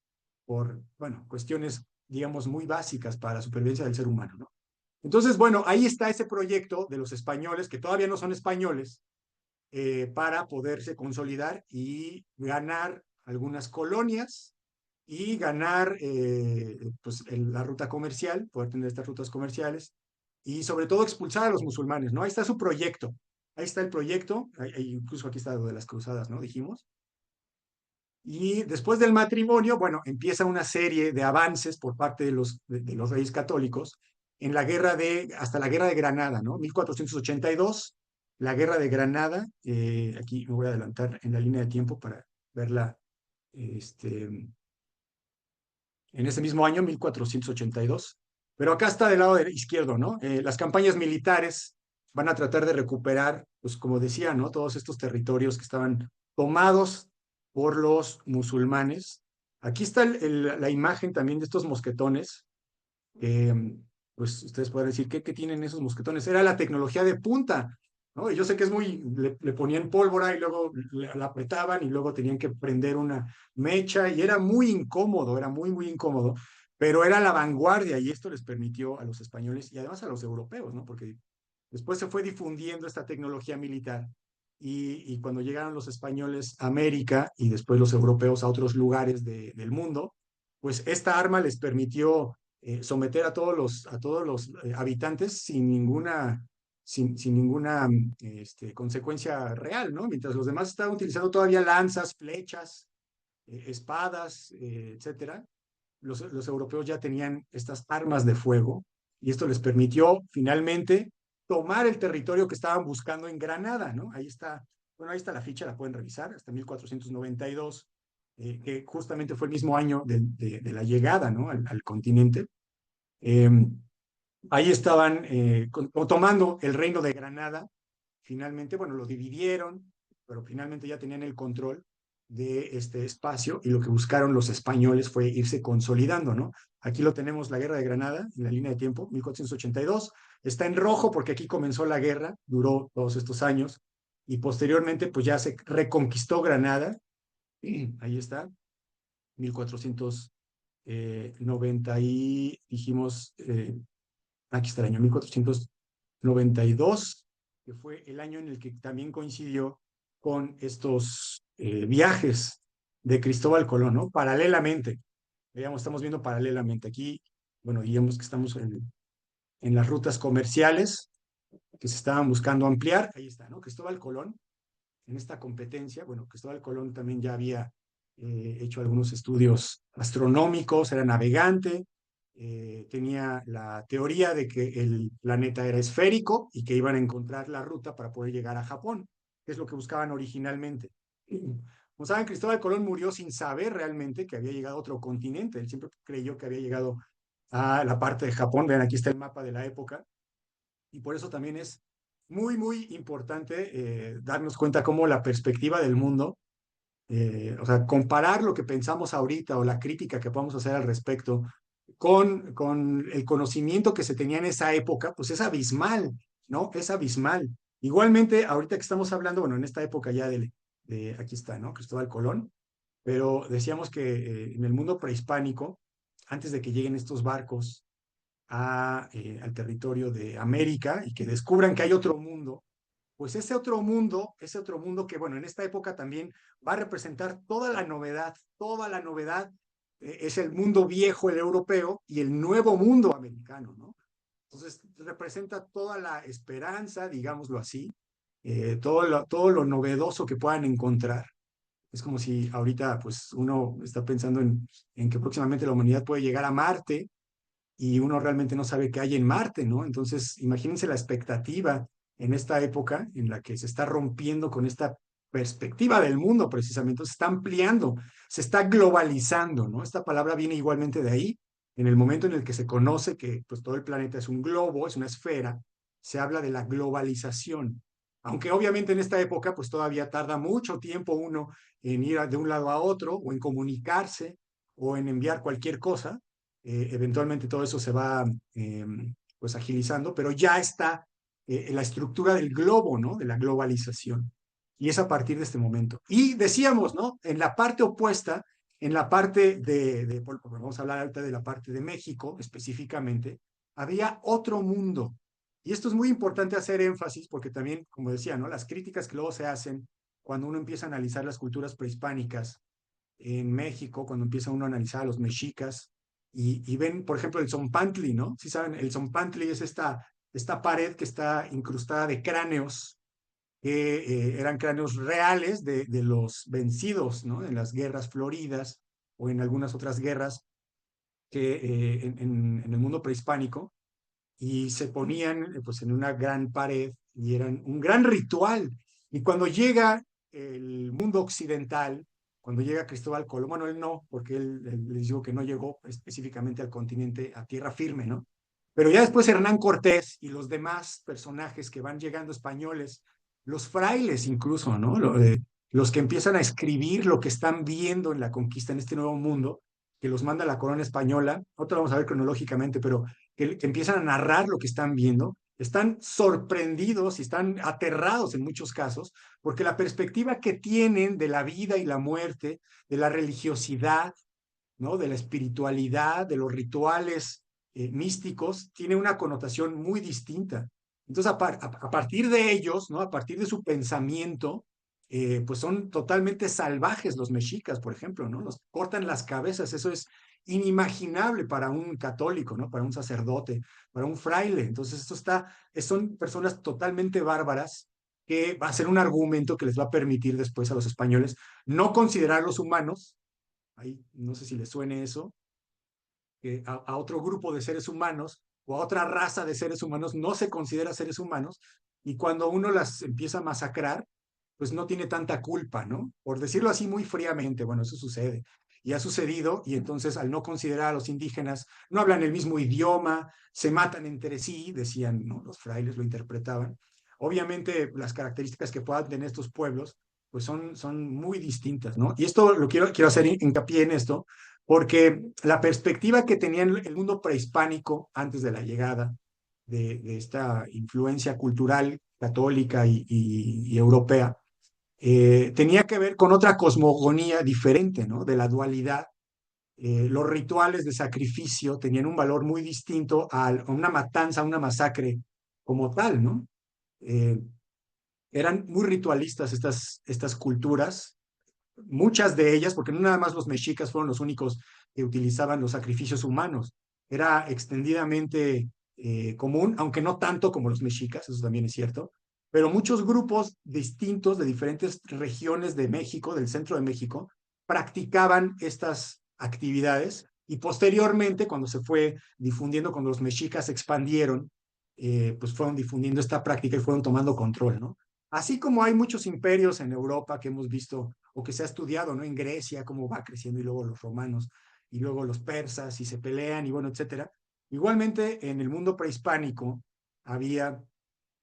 por, bueno, cuestiones, digamos, muy básicas para la supervivencia del ser humano, ¿no? Entonces, bueno, ahí está ese proyecto de los españoles, que todavía no son españoles, para poderse consolidar y ganar algunas colonias y ganar pues, la ruta comercial, poder tener estas rutas comerciales y sobre todo expulsar a los musulmanes, ¿no? Ahí está su proyecto, ahí está el proyecto, incluso aquí está lo de las cruzadas, ¿no? Dijimos. Y después del matrimonio, bueno, empieza una serie de avances por parte de los reyes católicos en la hasta la guerra de Granada, ¿no? 1482, la guerra de Granada, aquí me voy a adelantar en la línea de tiempo para verla, este, en ese mismo año, 1482. Pero acá está del lado izquierdo, ¿no? Las campañas militares van a tratar de recuperar, pues como decía, ¿no? Todos estos territorios que estaban tomados por los musulmanes. Aquí está la imagen también de estos mosquetones. Pues ustedes pueden decir, ¿qué tienen esos mosquetones? Era la tecnología de punta, ¿no? Y yo sé que es muy, le ponían pólvora y luego la apretaban y luego tenían que prender una mecha y era muy incómodo, era muy, muy incómodo, pero era la vanguardia y esto les permitió a los españoles y además a los europeos, ¿no? Porque después se fue difundiendo esta tecnología militar y cuando llegaron los españoles a América y después los europeos a otros lugares del mundo, pues esta arma les permitió someter a todos los habitantes sin ninguna consecuencia real, ¿no? Mientras los demás estaban utilizando todavía lanzas, flechas, espadas, etcétera, los europeos ya tenían estas armas de fuego y esto les permitió finalmente tomar el territorio que estaban buscando en Granada, ¿no? Ahí está, bueno, ahí está la ficha, la pueden revisar, hasta 1492, que justamente fue el mismo año de la llegada, ¿no? Al continente. Eh, Ahí estaban tomando el reino de Granada, finalmente, bueno, lo dividieron, pero finalmente ya tenían el control de este espacio y lo que buscaron los españoles fue irse consolidando, ¿no? Aquí lo tenemos, la guerra de Granada, en la línea de tiempo, 1482, está en rojo porque aquí comenzó la guerra, duró todos estos años, y posteriormente pues ya se reconquistó Granada, ahí está, 1490 y dijimos, aquí está el año 1492, que fue el año en el que también coincidió con estos viajes de Cristóbal Colón, ¿no? Paralelamente, digamos, estamos viendo paralelamente aquí, bueno, digamos que estamos en las rutas comerciales que se estaban buscando ampliar, ahí está, ¿no? Cristóbal Colón, en esta competencia, bueno, Cristóbal Colón también ya había hecho algunos estudios astronómicos, era navegante, tenía la teoría de que el planeta era esférico y que iban a encontrar la ruta para poder llegar a Japón, que es lo que buscaban originalmente. Como saben, Cristóbal Colón murió sin saber realmente que había llegado a otro continente. Él siempre creyó que había llegado a la parte de Japón. Vean, aquí está el mapa de la época. Y por eso también es muy, muy importante darnos cuenta cómo la perspectiva del mundo, o sea, comparar lo que pensamos ahorita o la crítica que podamos hacer al respecto con el conocimiento que se tenía en esa época, pues es abismal, ¿no? Es abismal. Igualmente, ahorita que estamos hablando, bueno, en esta época ya aquí está, ¿no? Cristóbal Colón, pero decíamos que en el mundo prehispánico, antes de que lleguen estos barcos al territorio de América y que descubran que hay otro mundo, pues ese otro mundo que, bueno, en esta época también va a representar toda la novedad es el mundo viejo, el europeo, y el nuevo mundo americano, ¿no? Entonces, representa toda la esperanza, digámoslo así, todo lo novedoso que puedan encontrar. Es como si ahorita, pues, uno está pensando en que próximamente la humanidad puede llegar a Marte y uno realmente no sabe qué hay en Marte, ¿no? Entonces, imagínense la expectativa en esta época en la que se está rompiendo con esta perspectiva del mundo precisamente, se está ampliando, se está globalizando, ¿no? Esta palabra viene igualmente de ahí, en el momento en el que se conoce que pues, todo el planeta es un globo, es una esfera, se habla de la globalización. Aunque obviamente en esta época pues todavía tarda mucho tiempo uno en ir de un lado a otro o en comunicarse o en enviar cualquier cosa, eventualmente todo eso se va eh, pues agilizando, pero ya está la estructura del globo, ¿no? De la globalización. Y es a partir de este momento. Y decíamos, ¿no? En la parte opuesta, en la parte vamos a hablar ahorita de la parte de México específicamente, había otro mundo. Y esto es muy importante hacer énfasis porque también, como decía, ¿no? Las críticas que luego se hacen cuando uno empieza a analizar las culturas prehispánicas en México, cuando empieza uno a analizar a los mexicas y ven, por ejemplo, el Zompantli, ¿no? Si saben, el Zompantli es esta pared que está incrustada de cráneos que eran cráneos reales de los vencidos, ¿no? En las guerras floridas o en algunas otras guerras que en el mundo prehispánico y se ponían pues en una gran pared y eran un gran ritual. Y cuando llega el mundo occidental, cuando llega Cristóbal Colón, bueno, él no, porque él les digo que no llegó específicamente al continente, a tierra firme, ¿no? Pero ya después Hernán Cortés y los demás personajes que van llegando españoles, los frailes incluso, ¿no? Los que empiezan a escribir lo que están viendo en la conquista, en este nuevo mundo, que los manda la corona española, otro vamos a ver cronológicamente, pero que empiezan a narrar lo que están viendo, están sorprendidos y están aterrados en muchos casos, porque la perspectiva que tienen de la vida y la muerte, de la religiosidad, ¿no? De la espiritualidad, de los rituales místicos, tiene una connotación muy distinta. Entonces, a partir de ellos, ¿no? A partir de su pensamiento, pues son totalmente salvajes los mexicas, por ejemplo, ¿no? Los cortan las cabezas, eso es inimaginable para un católico, ¿no? Para un sacerdote, para un fraile. Entonces, son personas totalmente bárbaras que va a ser un argumento que les va a permitir después a los españoles no considerarlos humanos, ahí no sé si les suene eso, que a otro grupo de seres humanos o a otra raza de seres humanos no se considera seres humanos y cuando uno las empieza a masacrar, pues no tiene tanta culpa, ¿no? Por decirlo así muy fríamente, bueno, eso sucede. Y ha sucedido, y entonces al no considerar a los indígenas, no hablan el mismo idioma, se matan entre sí, decían, ¿no? Los frailes lo interpretaban. Obviamente las características que puedan tener estos pueblos, pues son muy distintas, ¿no? Y esto quiero hacer hincapié en esto, porque la perspectiva que tenía el mundo prehispánico antes de la llegada de esta influencia cultural católica y europea, tenía que ver con otra cosmogonía diferente, ¿no? De la dualidad. Los rituales de sacrificio tenían un valor muy distinto a una matanza, a una masacre como tal, ¿no? Eh, Eran muy ritualistas estas culturas, muchas de ellas, porque no nada más los mexicas fueron los únicos que utilizaban los sacrificios humanos, era extendidamente común, aunque no tanto como los mexicas, eso también es cierto, pero muchos grupos distintos de diferentes regiones de México, del centro de México, practicaban estas actividades y posteriormente, cuando se fue difundiendo, cuando los mexicas se expandieron, pues fueron difundiendo esta práctica y fueron tomando control, ¿no? Así como hay muchos imperios en Europa que hemos visto o que se ha estudiado, ¿no? En Grecia, cómo va creciendo y luego los romanos y luego los persas y se pelean y bueno, etcétera. Igualmente en el mundo prehispánico había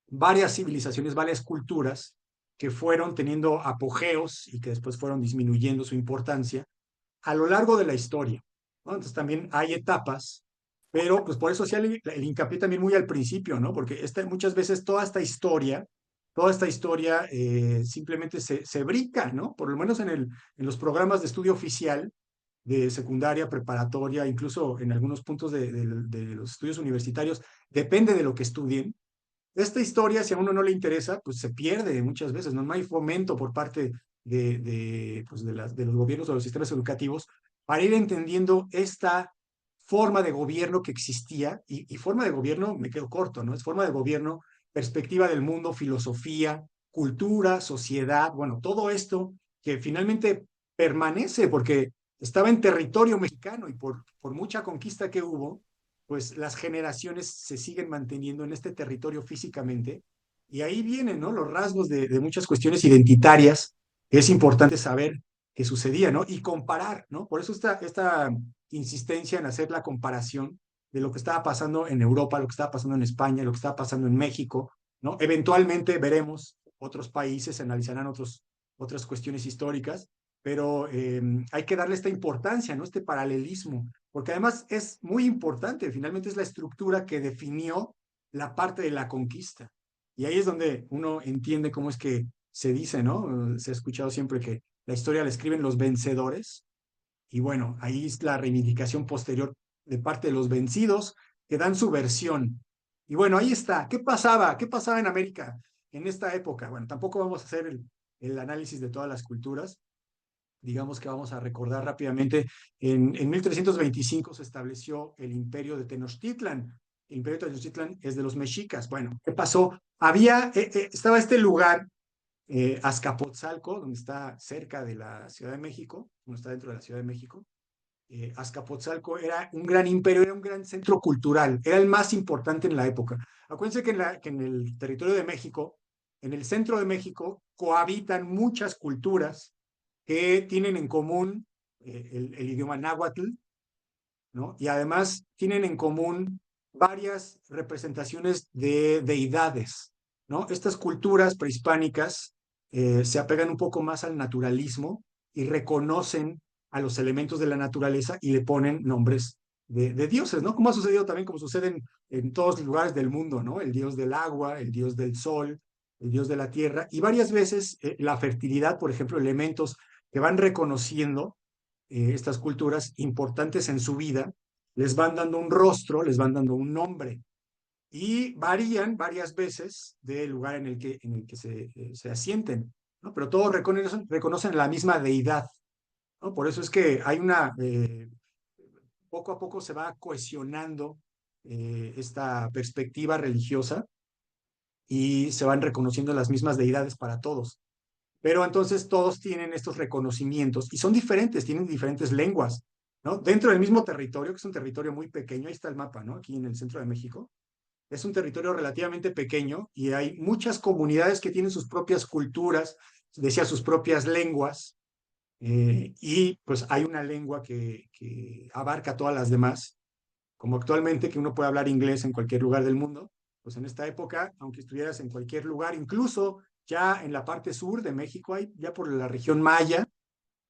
varias civilizaciones, varias culturas que fueron teniendo apogeos y que después fueron disminuyendo su importancia a lo largo de la historia, ¿no? Entonces también hay etapas, pero pues por eso hacía el hincapié también muy al principio, ¿no? Porque muchas veces toda esta historia simplemente se brinca, ¿no? Por lo menos en los programas de estudio oficial de secundaria, preparatoria, incluso en algunos puntos de los estudios universitarios, depende de lo que estudien. Esta historia, si a uno no le interesa, pues se pierde muchas veces, ¿no? No hay fomento por parte pues de los gobiernos o de los sistemas educativos para ir entendiendo esta forma de gobierno que existía y forma de gobierno, me quedo corto, ¿no? Es forma de gobierno, perspectiva del mundo, filosofía, cultura, sociedad, bueno, todo esto que finalmente permanece porque estaba en territorio mexicano y por mucha conquista que hubo, pues las generaciones se siguen manteniendo en este territorio físicamente Y ahí vienen, ¿no? Los rasgos de muchas cuestiones identitarias que es importante saber que sucedía, ¿no? Y comparar, ¿no? Por eso esta insistencia en hacer la comparación de lo que estaba pasando en Europa, lo que estaba pasando en España, lo que estaba pasando en México, ¿no? Eventualmente veremos otros países, analizarán otras cuestiones históricas, pero hay que darle esta importancia, ¿no? Este paralelismo, porque además es muy importante, finalmente es la estructura que definió la parte de la conquista. Y ahí es donde uno entiende cómo es que se dice, ¿no? Se ha escuchado siempre que la historia la escriben los vencedores, y bueno, ahí es la reivindicación posterior de parte de los vencidos que dan su versión. Y bueno, ahí está. ¿Qué pasaba? ¿Qué pasaba en América en esta época? Bueno, tampoco vamos a hacer el análisis de todas las culturas. Digamos que vamos a recordar rápidamente, en 1325 se estableció el imperio de Tenochtitlan. El imperio de Tenochtitlan es de los mexicas. Bueno, ¿qué pasó? Estaba este lugar, Azcapotzalco, donde está cerca de la Ciudad de México, donde está dentro de la Ciudad de México. Azcapotzalco era un gran imperio, era un gran centro cultural, era el más importante en la época. Acuérdense que en el territorio de México, en el centro de México, cohabitan muchas culturas que tienen en común el idioma náhuatl, ¿no? Y además tienen en común varias representaciones de deidades, ¿no? Estas culturas prehispánicas se apegan un poco más al naturalismo y reconocen a los elementos de la naturaleza y le ponen nombres de dioses, ¿no? Como ha sucedido también, como sucede en todos los lugares del mundo, ¿no? El dios del agua, el dios del sol, el dios de la tierra, y varias veces la fertilidad, por ejemplo, elementos que van reconociendo estas culturas importantes en su vida, les van dando un rostro, les van dando un nombre y varían varias veces del lugar en el que se asienten, ¿no? Pero todos reconocen la misma deidad, ¿no? Por eso es que hay poco a poco se va cohesionando esta perspectiva religiosa y se van reconociendo las mismas deidades para todos. Pero entonces todos tienen estos reconocimientos y son diferentes, tienen diferentes lenguas, ¿no? Dentro del mismo territorio, que es un territorio muy pequeño, ahí está el mapa, ¿no? Aquí en el centro de México. Es un territorio relativamente pequeño y hay muchas comunidades que tienen sus propias culturas, decía, sus propias lenguas, y pues hay una lengua que abarca todas las demás, como actualmente que uno puede hablar inglés en cualquier lugar del mundo, pues en esta época, aunque estuvieras en cualquier lugar, incluso ya en la parte sur de México, ya por la región maya,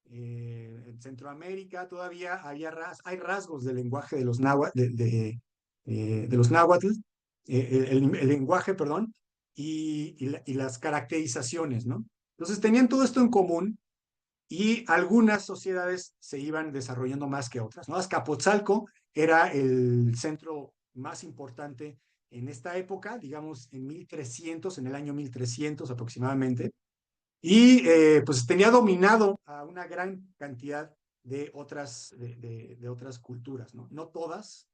en Centroamérica todavía hay rasgos del lenguaje de los de los náhuatl, el lenguaje, perdón, y las caracterizaciones, ¿no? Entonces tenían todo esto en común y algunas sociedades se iban desarrollando más que otras, ¿no? Azcapotzalco era el centro más importante en esta época, digamos en 1300, en el año 1300 aproximadamente, y pues tenía dominado a una gran cantidad de otras culturas, ¿no? No todas,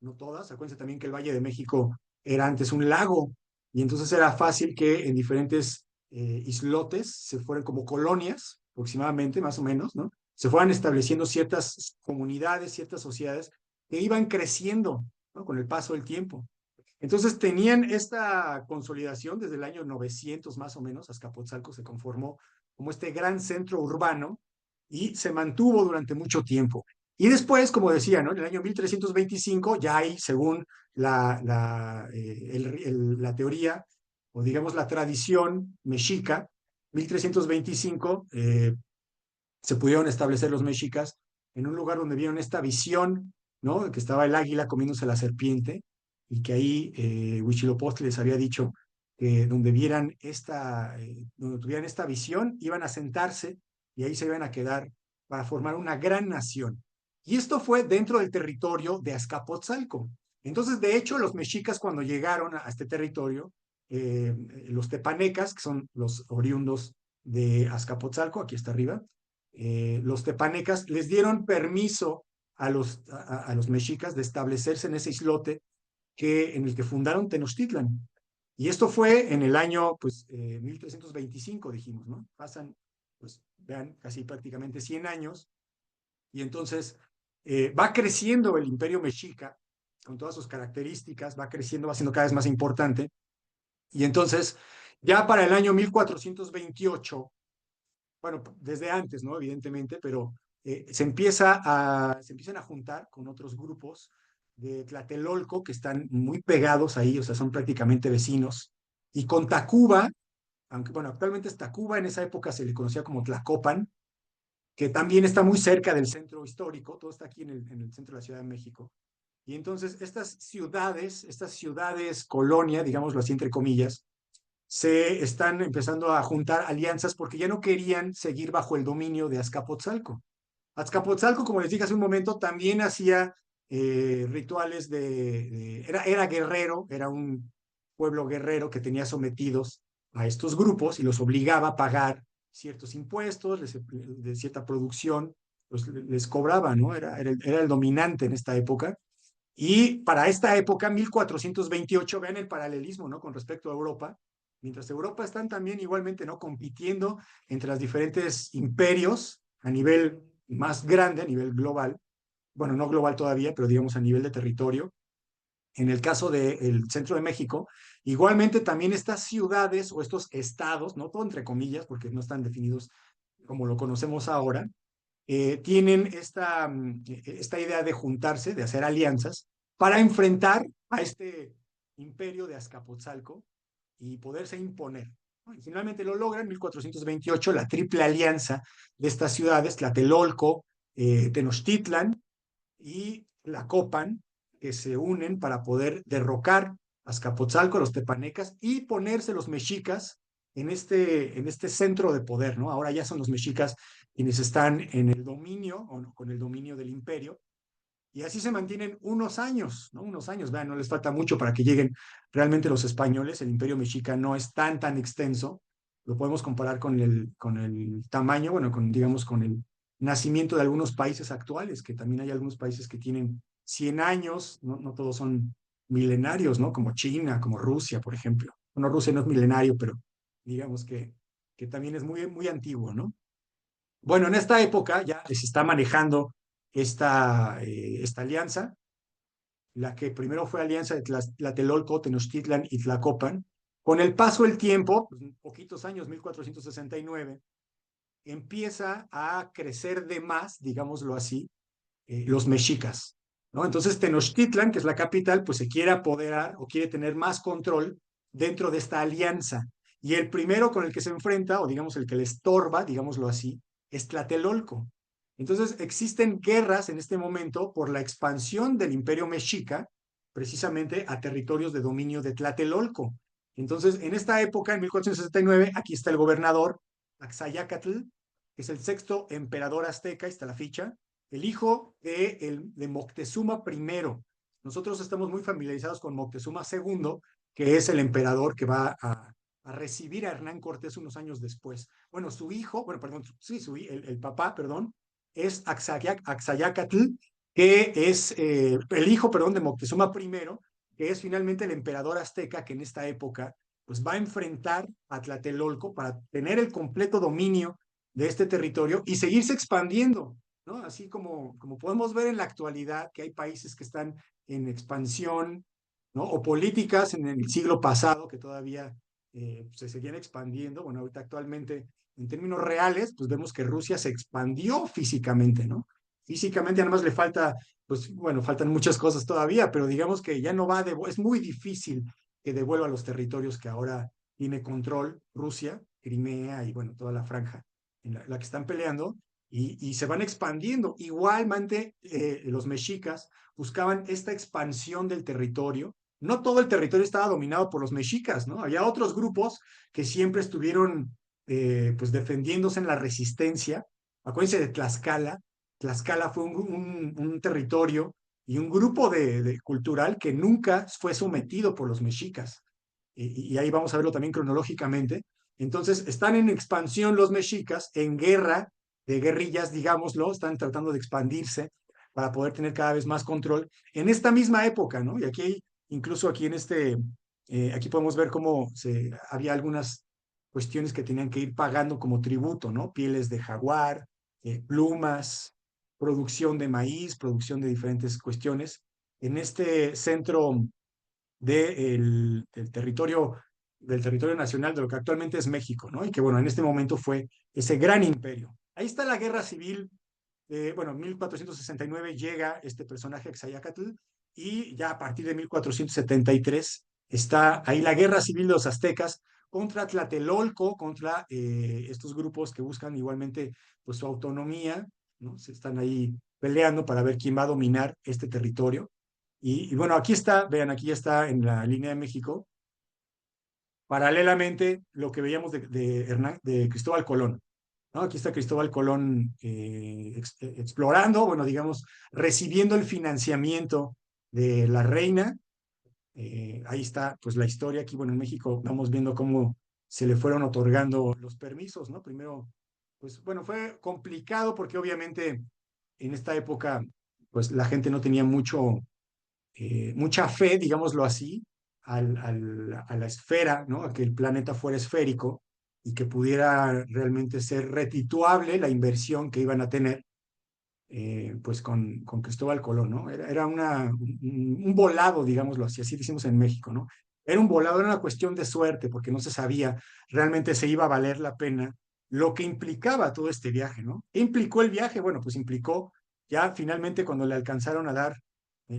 no todas. Acuérdense también que el Valle de México era antes un lago y entonces era fácil que en diferentes islotes se fueran como colonias, aproximadamente, más o menos, ¿no? Se fueran estableciendo ciertas comunidades, ciertas sociedades que iban creciendo, ¿no? Con el paso del tiempo. Entonces tenían esta consolidación desde el año 900 más o menos. Azcapotzalco se conformó como este gran centro urbano y se mantuvo durante mucho tiempo. Y después, como decía, ¿no? En el año 1325, ya hay, según la teoría, o digamos la tradición mexica, 1325, se pudieron establecer los mexicas en un lugar donde vieron esta visión, ¿no? Que estaba el águila comiéndose la serpiente y que ahí Huitzilopochtli les había dicho que donde tuvieran esta visión, iban a sentarse y ahí se iban a quedar para formar una gran nación. Y esto fue dentro del territorio de Azcapotzalco. Entonces, de hecho, los mexicas cuando llegaron a este territorio, los tepanecas, que son los oriundos de Azcapotzalco, aquí está arriba, los tepanecas les dieron permiso a los mexicas de establecerse en ese islote en el que fundaron Tenochtitlan. Y esto fue en el año, pues, 1325, dijimos, ¿no? Pasan, pues, vean, casi prácticamente 100 años, y entonces va creciendo el imperio mexica con todas sus características, va creciendo, va siendo cada vez más importante, Y entonces, ya para el año 1428, bueno, desde antes, ¿no? Evidentemente, pero se empiezan a juntar con otros grupos de Tlatelolco que están muy pegados ahí, o sea, son prácticamente vecinos, y con Tacuba, aunque bueno, actualmente es Tacuba, en esa época se le conocía como Tlacopan, que también está muy cerca del centro histórico, todo está aquí en el centro de la Ciudad de México. Y entonces estas ciudades colonia, digámoslo así entre comillas, se están empezando a juntar alianzas porque ya no querían seguir bajo el dominio de Azcapotzalco. Azcapotzalco, como les dije hace un momento, también hacía rituales era guerrero, era un pueblo guerrero que tenía sometidos a estos grupos y los obligaba a pagar ciertos impuestos, de cierta producción, pues les cobraba, ¿no? Era el dominante en esta época. Y para esta época, 1428, vean el paralelismo, ¿no? Con respecto a Europa. Mientras Europa están también igualmente, ¿no? Compitiendo entre los diferentes imperios a nivel más grande, a nivel global. Bueno, no global todavía, pero digamos a nivel de territorio. En el caso del centro de México, igualmente también estas ciudades o estos estados, no todo entre comillas, porque no están definidos como lo conocemos ahora, tienen esta idea de juntarse, de hacer alianzas, para enfrentar a este imperio de Azcapotzalco y poderse imponer. Y finalmente lo logran en 1428, la triple alianza de estas ciudades, Tlatelolco, Tenochtitlan y Tlacopan, que se unen para poder derrocar a Azcapotzalco, los tepanecas, y ponerse los mexicas en este centro de poder, ¿no? Ahora ya son los mexicas quienes están en el dominio, o no, con el dominio del imperio, y así se mantienen unos años, ¿no? Unos años, vean, no les falta mucho para que lleguen realmente los españoles. El imperio mexica no es tan extenso. Lo podemos comparar con el tamaño, bueno, digamos, con el nacimiento de algunos países actuales, que también hay algunos países que tienen 100 años, no todos son milenarios, ¿no? Como China, como Rusia, por ejemplo. Bueno, Rusia no es milenario, pero digamos que también es muy antiguo, ¿no? Bueno, en esta época ya se está manejando esta alianza, la que primero fue alianza de Tlatelolco, Tenochtitlan y Tlacopan. Con el paso del tiempo, pues, poquitos años, 1469, empieza a crecer de más, digámoslo así, los mexicas, ¿no? Entonces Tenochtitlan, que es la capital, pues se quiere apoderar o quiere tener más control dentro de esta alianza. Y el primero con el que se enfrenta, o digamos el que le estorba, digámoslo así, es Tlatelolco. Entonces existen guerras en este momento por la expansión del imperio mexica, precisamente a territorios de dominio de Tlatelolco. Entonces, en esta época, en 1469, aquí está el gobernador Axayacatl, que es el sexto emperador azteca, está la ficha, el hijo de Moctezuma I. Nosotros estamos muy familiarizados con Moctezuma II, que es el emperador que va a recibir a Hernán Cortés unos años después. Bueno, su hijo, bueno, perdón, sí, el papá, perdón, es Axayacatl, que es el hijo, perdón, de Moctezuma I, que es finalmente el emperador azteca que en esta época pues va a enfrentar a Tlatelolco para tener el completo dominio de este territorio y seguirse expandiendo, ¿no? Así como podemos ver en la actualidad que hay países que están en expansión, ¿no? O políticas en el siglo pasado que todavía se seguían expandiendo. Bueno, ahorita actualmente, en términos reales, pues vemos que Rusia se expandió físicamente, ¿no? Físicamente, además le falta, pues bueno, faltan muchas cosas todavía, pero digamos que ya no va de, es muy difícil que devuelva los territorios que ahora tiene control Rusia, Crimea y bueno, toda la franja en la que están peleando, y se van expandiendo. Igualmente, los mexicas buscaban esta expansión del territorio. No todo el territorio estaba dominado por los mexicas, ¿no? Había otros grupos que siempre estuvieron pues defendiéndose en la resistencia. Acuérdense de Tlaxcala. Tlaxcala fue un territorio y un grupo cultural que nunca fue sometido por los mexicas. Y ahí vamos a verlo también cronológicamente. Entonces, están en expansión los mexicas, en guerra de guerrillas, digámoslo, están tratando de expandirse para poder tener cada vez más control en esta misma época, ¿no? Y aquí, incluso aquí aquí podemos ver cómo había algunas cuestiones que tenían que ir pagando como tributo, ¿no? Pieles de jaguar, plumas, producción de maíz, producción de diferentes cuestiones. En este centro del territorio del territorio nacional de lo que actualmente es México, ¿no? Y que, bueno, en este momento fue ese gran imperio. Ahí está la guerra civil. Bueno, en 1469 llega este personaje Xayacatl y ya a partir de 1473 está ahí la guerra civil de los aztecas contra Tlatelolco, contra estos grupos que buscan igualmente pues, su autonomía, ¿no? Se están ahí peleando para ver quién va a dominar este territorio. Y bueno, aquí está, vean, aquí ya está en la línea de México, paralelamente lo que veíamos de Cristóbal Colón. ¿No? Aquí está Cristóbal Colón explorando, bueno, digamos, recibiendo el financiamiento de la reina. Ahí está, pues, la historia. Aquí, bueno, en México vamos viendo cómo se le fueron otorgando los permisos, ¿no? Primero, pues, bueno, fue complicado porque obviamente en esta época, pues, la gente no tenía mucha fe, digámoslo así, a la esfera, ¿no? A que el planeta fuera esférico y que pudiera realmente ser redituable la inversión que iban a tener, pues con Cristóbal Colón, ¿no? Era un volado, digámoslo así, así decimos en México, ¿no? Era un volado, era una cuestión de suerte, porque no se sabía realmente se iba a valer la pena lo que implicaba todo este viaje, ¿no? ¿Qué implicó el viaje? Bueno, pues implicó ya finalmente cuando le alcanzaron a dar,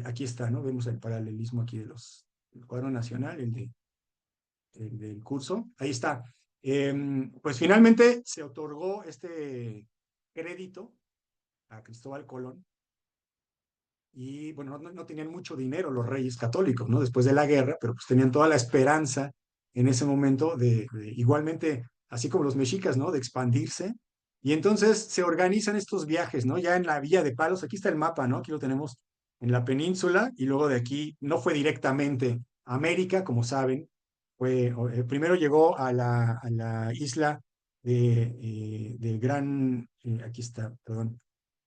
aquí está, ¿no? Vemos el paralelismo aquí del cuadro nacional, el del curso, ahí está. Pues finalmente se otorgó este crédito a Cristóbal Colón y bueno, no tenían mucho dinero los reyes católicos, ¿no? Después de la guerra, pero pues tenían toda la esperanza en ese momento igualmente, así como los mexicas, ¿no? De expandirse. Y entonces se organizan estos viajes, ¿no? Ya en la Villa de Palos, aquí está el mapa, ¿no? Aquí lo tenemos en la península y luego de aquí no fue directamente a América, como saben, primero llegó a la isla del Gran, aquí está, perdón,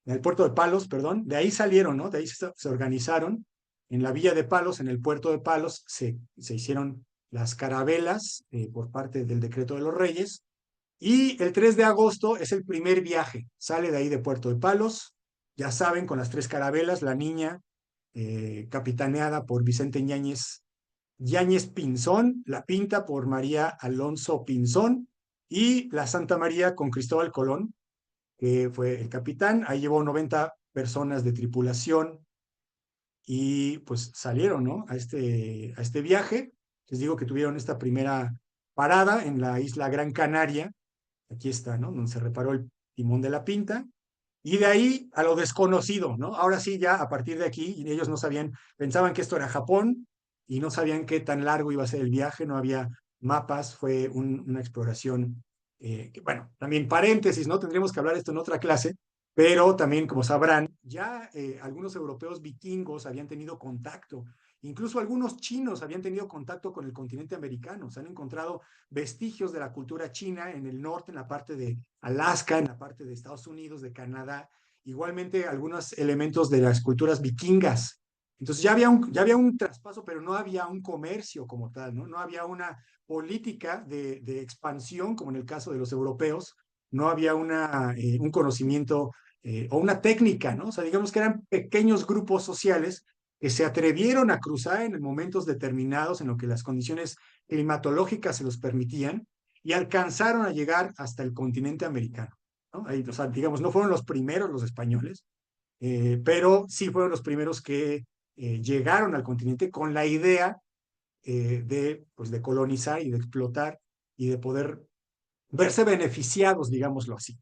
en el puerto de Palos, perdón, de ahí salieron, ¿no? De ahí se organizaron en la villa de Palos, en el puerto de Palos, se hicieron las carabelas por parte del decreto de los reyes, y el 3 de agosto es el primer viaje, sale de ahí de Puerto de Palos, ya saben, con las tres carabelas, la niña, capitaneada por Vicente Yáñez Pinzón, la Pinta por María Alonso Pinzón, y la Santa María con Cristóbal Colón, que fue el capitán. Ahí llevó 90 personas de tripulación y pues salieron, ¿no? A este viaje. Les digo que tuvieron esta primera parada en la isla Gran Canaria. Aquí está, ¿no? Donde se reparó el timón de la Pinta. Y de ahí a lo desconocido, ¿no? Ahora sí, ya a partir de aquí, y ellos no sabían, pensaban que esto era Japón y no sabían qué tan largo iba a ser el viaje, no había mapas, fue una exploración, bueno, también paréntesis, ¿no? Tendríamos que hablar esto en otra clase, pero también, como sabrán, ya algunos europeos vikingos habían tenido contacto, incluso algunos chinos habían tenido contacto con el continente americano, se han encontrado vestigios de la cultura china en el norte, en la parte de Alaska, en la parte de Estados Unidos, de Canadá, igualmente algunos elementos de las culturas vikingas. Entonces ya había un traspaso, pero no había un comercio como tal, ¿no? No había una política de expansión, como en el caso de los europeos, no había un conocimiento o una técnica, ¿no? O sea, digamos que eran pequeños grupos sociales que se atrevieron a cruzar en momentos determinados en los que las condiciones climatológicas se los permitían y alcanzaron a llegar hasta el continente americano, ¿no? Ahí, o sea, digamos, no fueron los primeros los españoles, pero sí fueron los primeros que llegaron al continente con la idea pues, de colonizar y de explotar y de poder verse beneficiados, digámoslo así.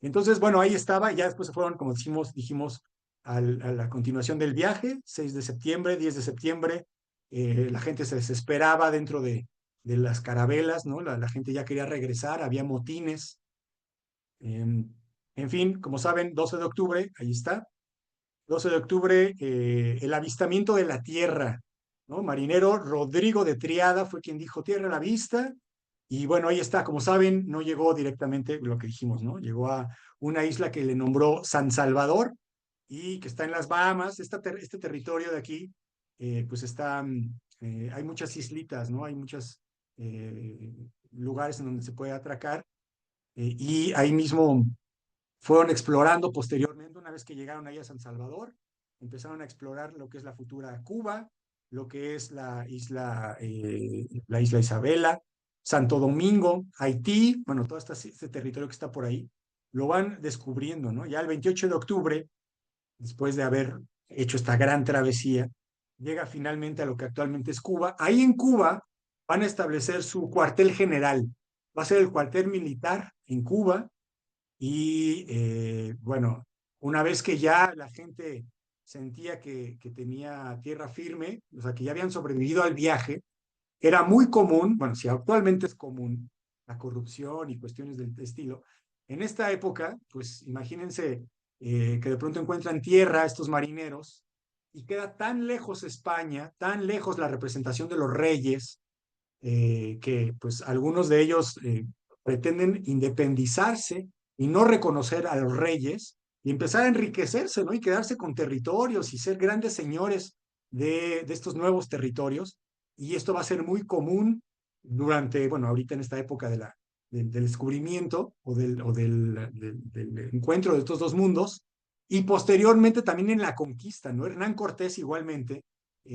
Entonces, bueno, ahí estaba, y ya después se fueron, como dijimos a la continuación del viaje, 6 de septiembre, 10 de septiembre, la gente se desesperaba dentro de las carabelas, ¿no? La gente ya quería regresar, había motines. En fin, como saben, 12 de octubre, ahí está, 12 de octubre, el avistamiento de la Tierra, ¿no? Marinero Rodrigo de Triada fue quien dijo Tierra a la vista, y bueno, ahí está, como saben, no llegó directamente lo que dijimos, ¿no? Llegó a una isla que le nombró San Salvador y que está en las Bahamas. Este territorio de aquí, pues hay muchas islitas, ¿no? Hay muchos lugares en donde se puede atracar, y ahí mismo fueron explorando posteriormente, una vez que llegaron ahí a San Salvador, empezaron a explorar lo que es la futura Cuba, lo que es la isla Isabela, Santo Domingo, Haití, bueno, todo este territorio que está por ahí, lo van descubriendo, ¿no? Ya el 28 de octubre, después de haber hecho esta gran travesía, llega finalmente a lo que actualmente es Cuba. Ahí en Cuba van a establecer su cuartel general. Va a ser el cuartel militar en Cuba y bueno, una vez que ya la gente sentía que tenía tierra firme, o sea, que ya habían sobrevivido al viaje, era muy común, bueno, si actualmente es común, la corrupción y cuestiones del estilo, en esta época, pues imagínense que de pronto encuentran tierra estos marineros y queda tan lejos España, tan lejos la representación de los reyes, que pues algunos de ellos pretenden independizarse y no reconocer a los reyes y empezar a enriquecerse, ¿no? Y quedarse con territorios y ser grandes señores de estos nuevos territorios. Y esto va a ser muy común durante, bueno, ahorita en esta época del descubrimiento del encuentro de estos dos mundos y posteriormente también en la conquista, ¿no? Hernán Cortés igualmente,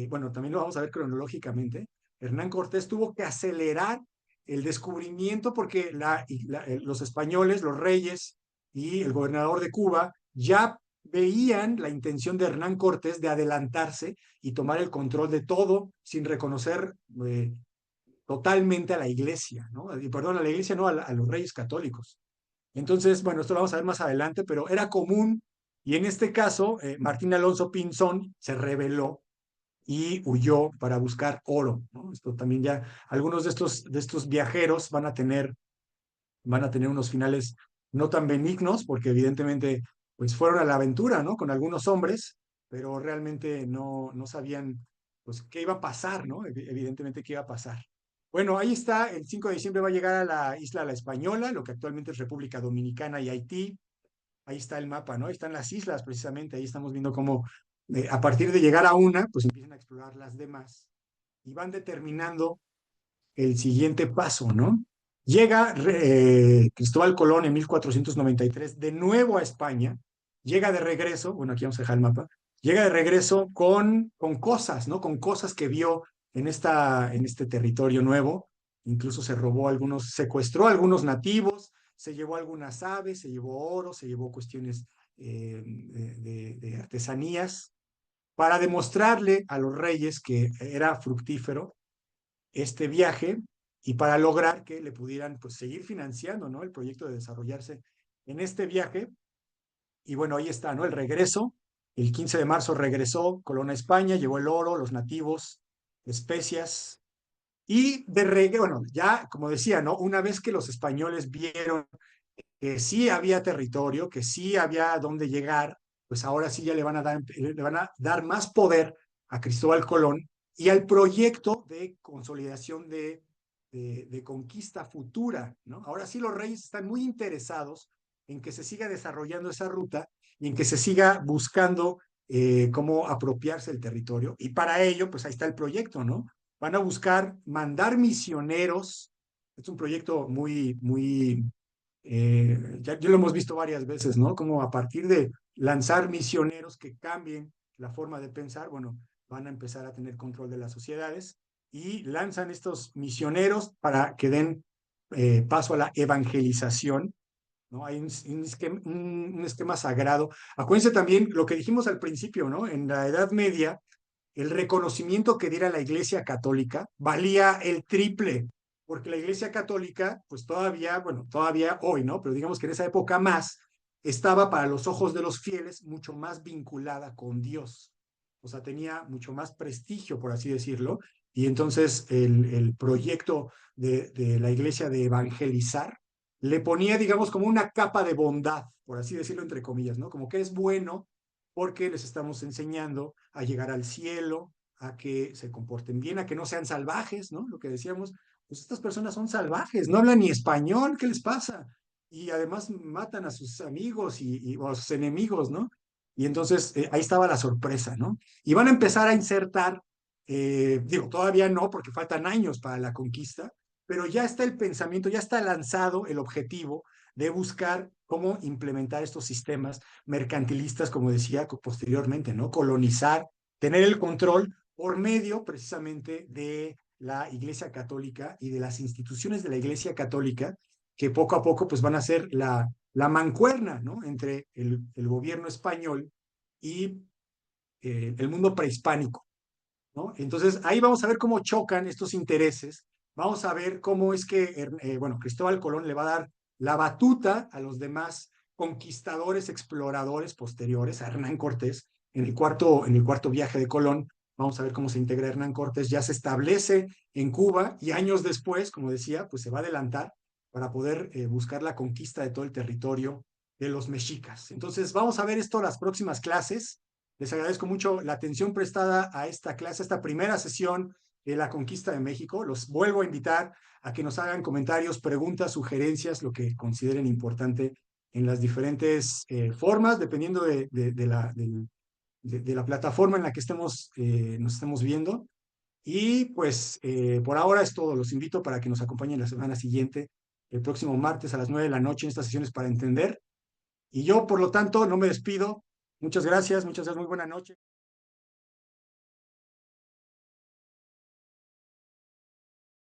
bueno, también lo vamos a ver cronológicamente. Hernán Cortés tuvo que acelerar el descubrimiento porque los españoles, los reyes y el gobernador de Cuba ya veían la intención de Hernán Cortés de adelantarse y tomar el control de todo sin reconocer totalmente a la iglesia, ¿no? Y, perdón, a la iglesia, no, a los reyes católicos. Entonces, bueno, esto lo vamos a ver más adelante, pero era común y en este caso, Martín Alonso Pinzón se rebeló y huyó para buscar oro, ¿no? Esto también ya, algunos de estos viajeros van a tener unos finales no tan benignos, porque evidentemente, pues fueron a la aventura, ¿no? Con algunos hombres, pero realmente no sabían, pues, qué iba a pasar, ¿no? Evidentemente, qué iba a pasar. Bueno, ahí está, el 5 de diciembre va a llegar a la isla La Española, lo que actualmente es República Dominicana y Haití. Ahí está el mapa, ¿no? Ahí están las islas, precisamente, ahí estamos viendo cómo a partir de llegar a una, pues empiezan a explorar las demás y van determinando el siguiente paso, ¿no? Llega Cristóbal Colón en 1493 de nuevo a España, llega de regreso, bueno, aquí vamos a dejar el mapa, llega de regreso con cosas, ¿no? Con cosas que vio en este territorio nuevo, incluso se robó algunos, secuestró a algunos nativos, se llevó algunas aves, se llevó oro, se llevó cuestiones de artesanías, para demostrarle a los reyes que era fructífero este viaje y para lograr que le pudieran pues seguir financiando, ¿no? El proyecto de desarrollarse en este viaje. Y bueno, ahí está, ¿no? El regreso. El 15 de marzo regresó Colón a España, llevó el oro, los nativos, especias. Y de regreso, bueno, ya como decía, ¿no? Una vez que los españoles vieron que sí había territorio, que sí había dónde llegar, pues ahora sí ya le van a dar más poder a Cristóbal Colón y al proyecto de consolidación de conquista futura, ¿no? Ahora sí los reyes están muy interesados en que se siga desarrollando esa ruta y en que se siga buscando cómo apropiarse del territorio. Y para ello, pues ahí está el proyecto, ¿no? Van a buscar mandar misioneros. Es un proyecto ya lo hemos visto varias veces, ¿no? Como a partir de lanzar misioneros que cambien la forma de pensar, bueno, van a empezar a tener control de las sociedades y lanzan estos misioneros para que den paso a la evangelización, ¿no? Hay un esquema sagrado. Acuérdense también lo que dijimos al principio, ¿no? En la Edad Media, el reconocimiento que diera la Iglesia Católica valía el triple, porque la Iglesia Católica, pues todavía, bueno, todavía hoy, ¿no? Pero digamos que en esa época más, estaba para los ojos de los fieles mucho más vinculada con Dios. O sea, tenía mucho más prestigio, por así decirlo. Y entonces el proyecto de la Iglesia de evangelizar le ponía, digamos, como una capa de bondad, por así decirlo, entre comillas, ¿no? Como que es bueno porque les estamos enseñando a llegar al cielo, a que se comporten bien, a que no sean salvajes, ¿no? Lo que decíamos, pues estas personas son salvajes, no hablan ni español, ¿qué les pasa? Y además matan a sus amigos o a sus enemigos, ¿no? Y entonces ahí estaba la sorpresa, ¿no? Y van a empezar a insertar, digo, todavía no, porque faltan años para la conquista, pero ya está el pensamiento, ya está lanzado el objetivo de buscar cómo implementar estos sistemas mercantilistas, como decía posteriormente, ¿no? Colonizar, tener el control, por medio precisamente de la Iglesia Católica y de las instituciones de la Iglesia Católica, que poco a poco pues van a ser la mancuerna, ¿no? Entre el gobierno español y el mundo prehispánico, ¿no? Entonces ahí vamos a ver cómo chocan estos intereses, vamos a ver cómo es que, bueno, Cristóbal Colón le va a dar la batuta a los demás conquistadores, exploradores posteriores, a Hernán Cortés, en el cuarto viaje de Colón. Vamos a ver cómo se integra Hernán Cortés, ya se establece en Cuba y años después, como decía, pues se va a adelantar para poder buscar la conquista de todo el territorio de los mexicas. Entonces, vamos a ver esto en las próximas clases. Les agradezco mucho la atención prestada a esta clase, a esta primera sesión de la conquista de México. Los vuelvo a invitar a que nos hagan comentarios, preguntas, sugerencias, lo que consideren importante en las diferentes formas, dependiendo de la plataforma en la que nos estemos viendo. Y pues por ahora es todo. Los invito para que nos acompañen la semana siguiente, el próximo martes a las 9 de la noche en estas sesiones para entender. Y yo, por lo tanto, no me despido. Muchas gracias, muy buena noche.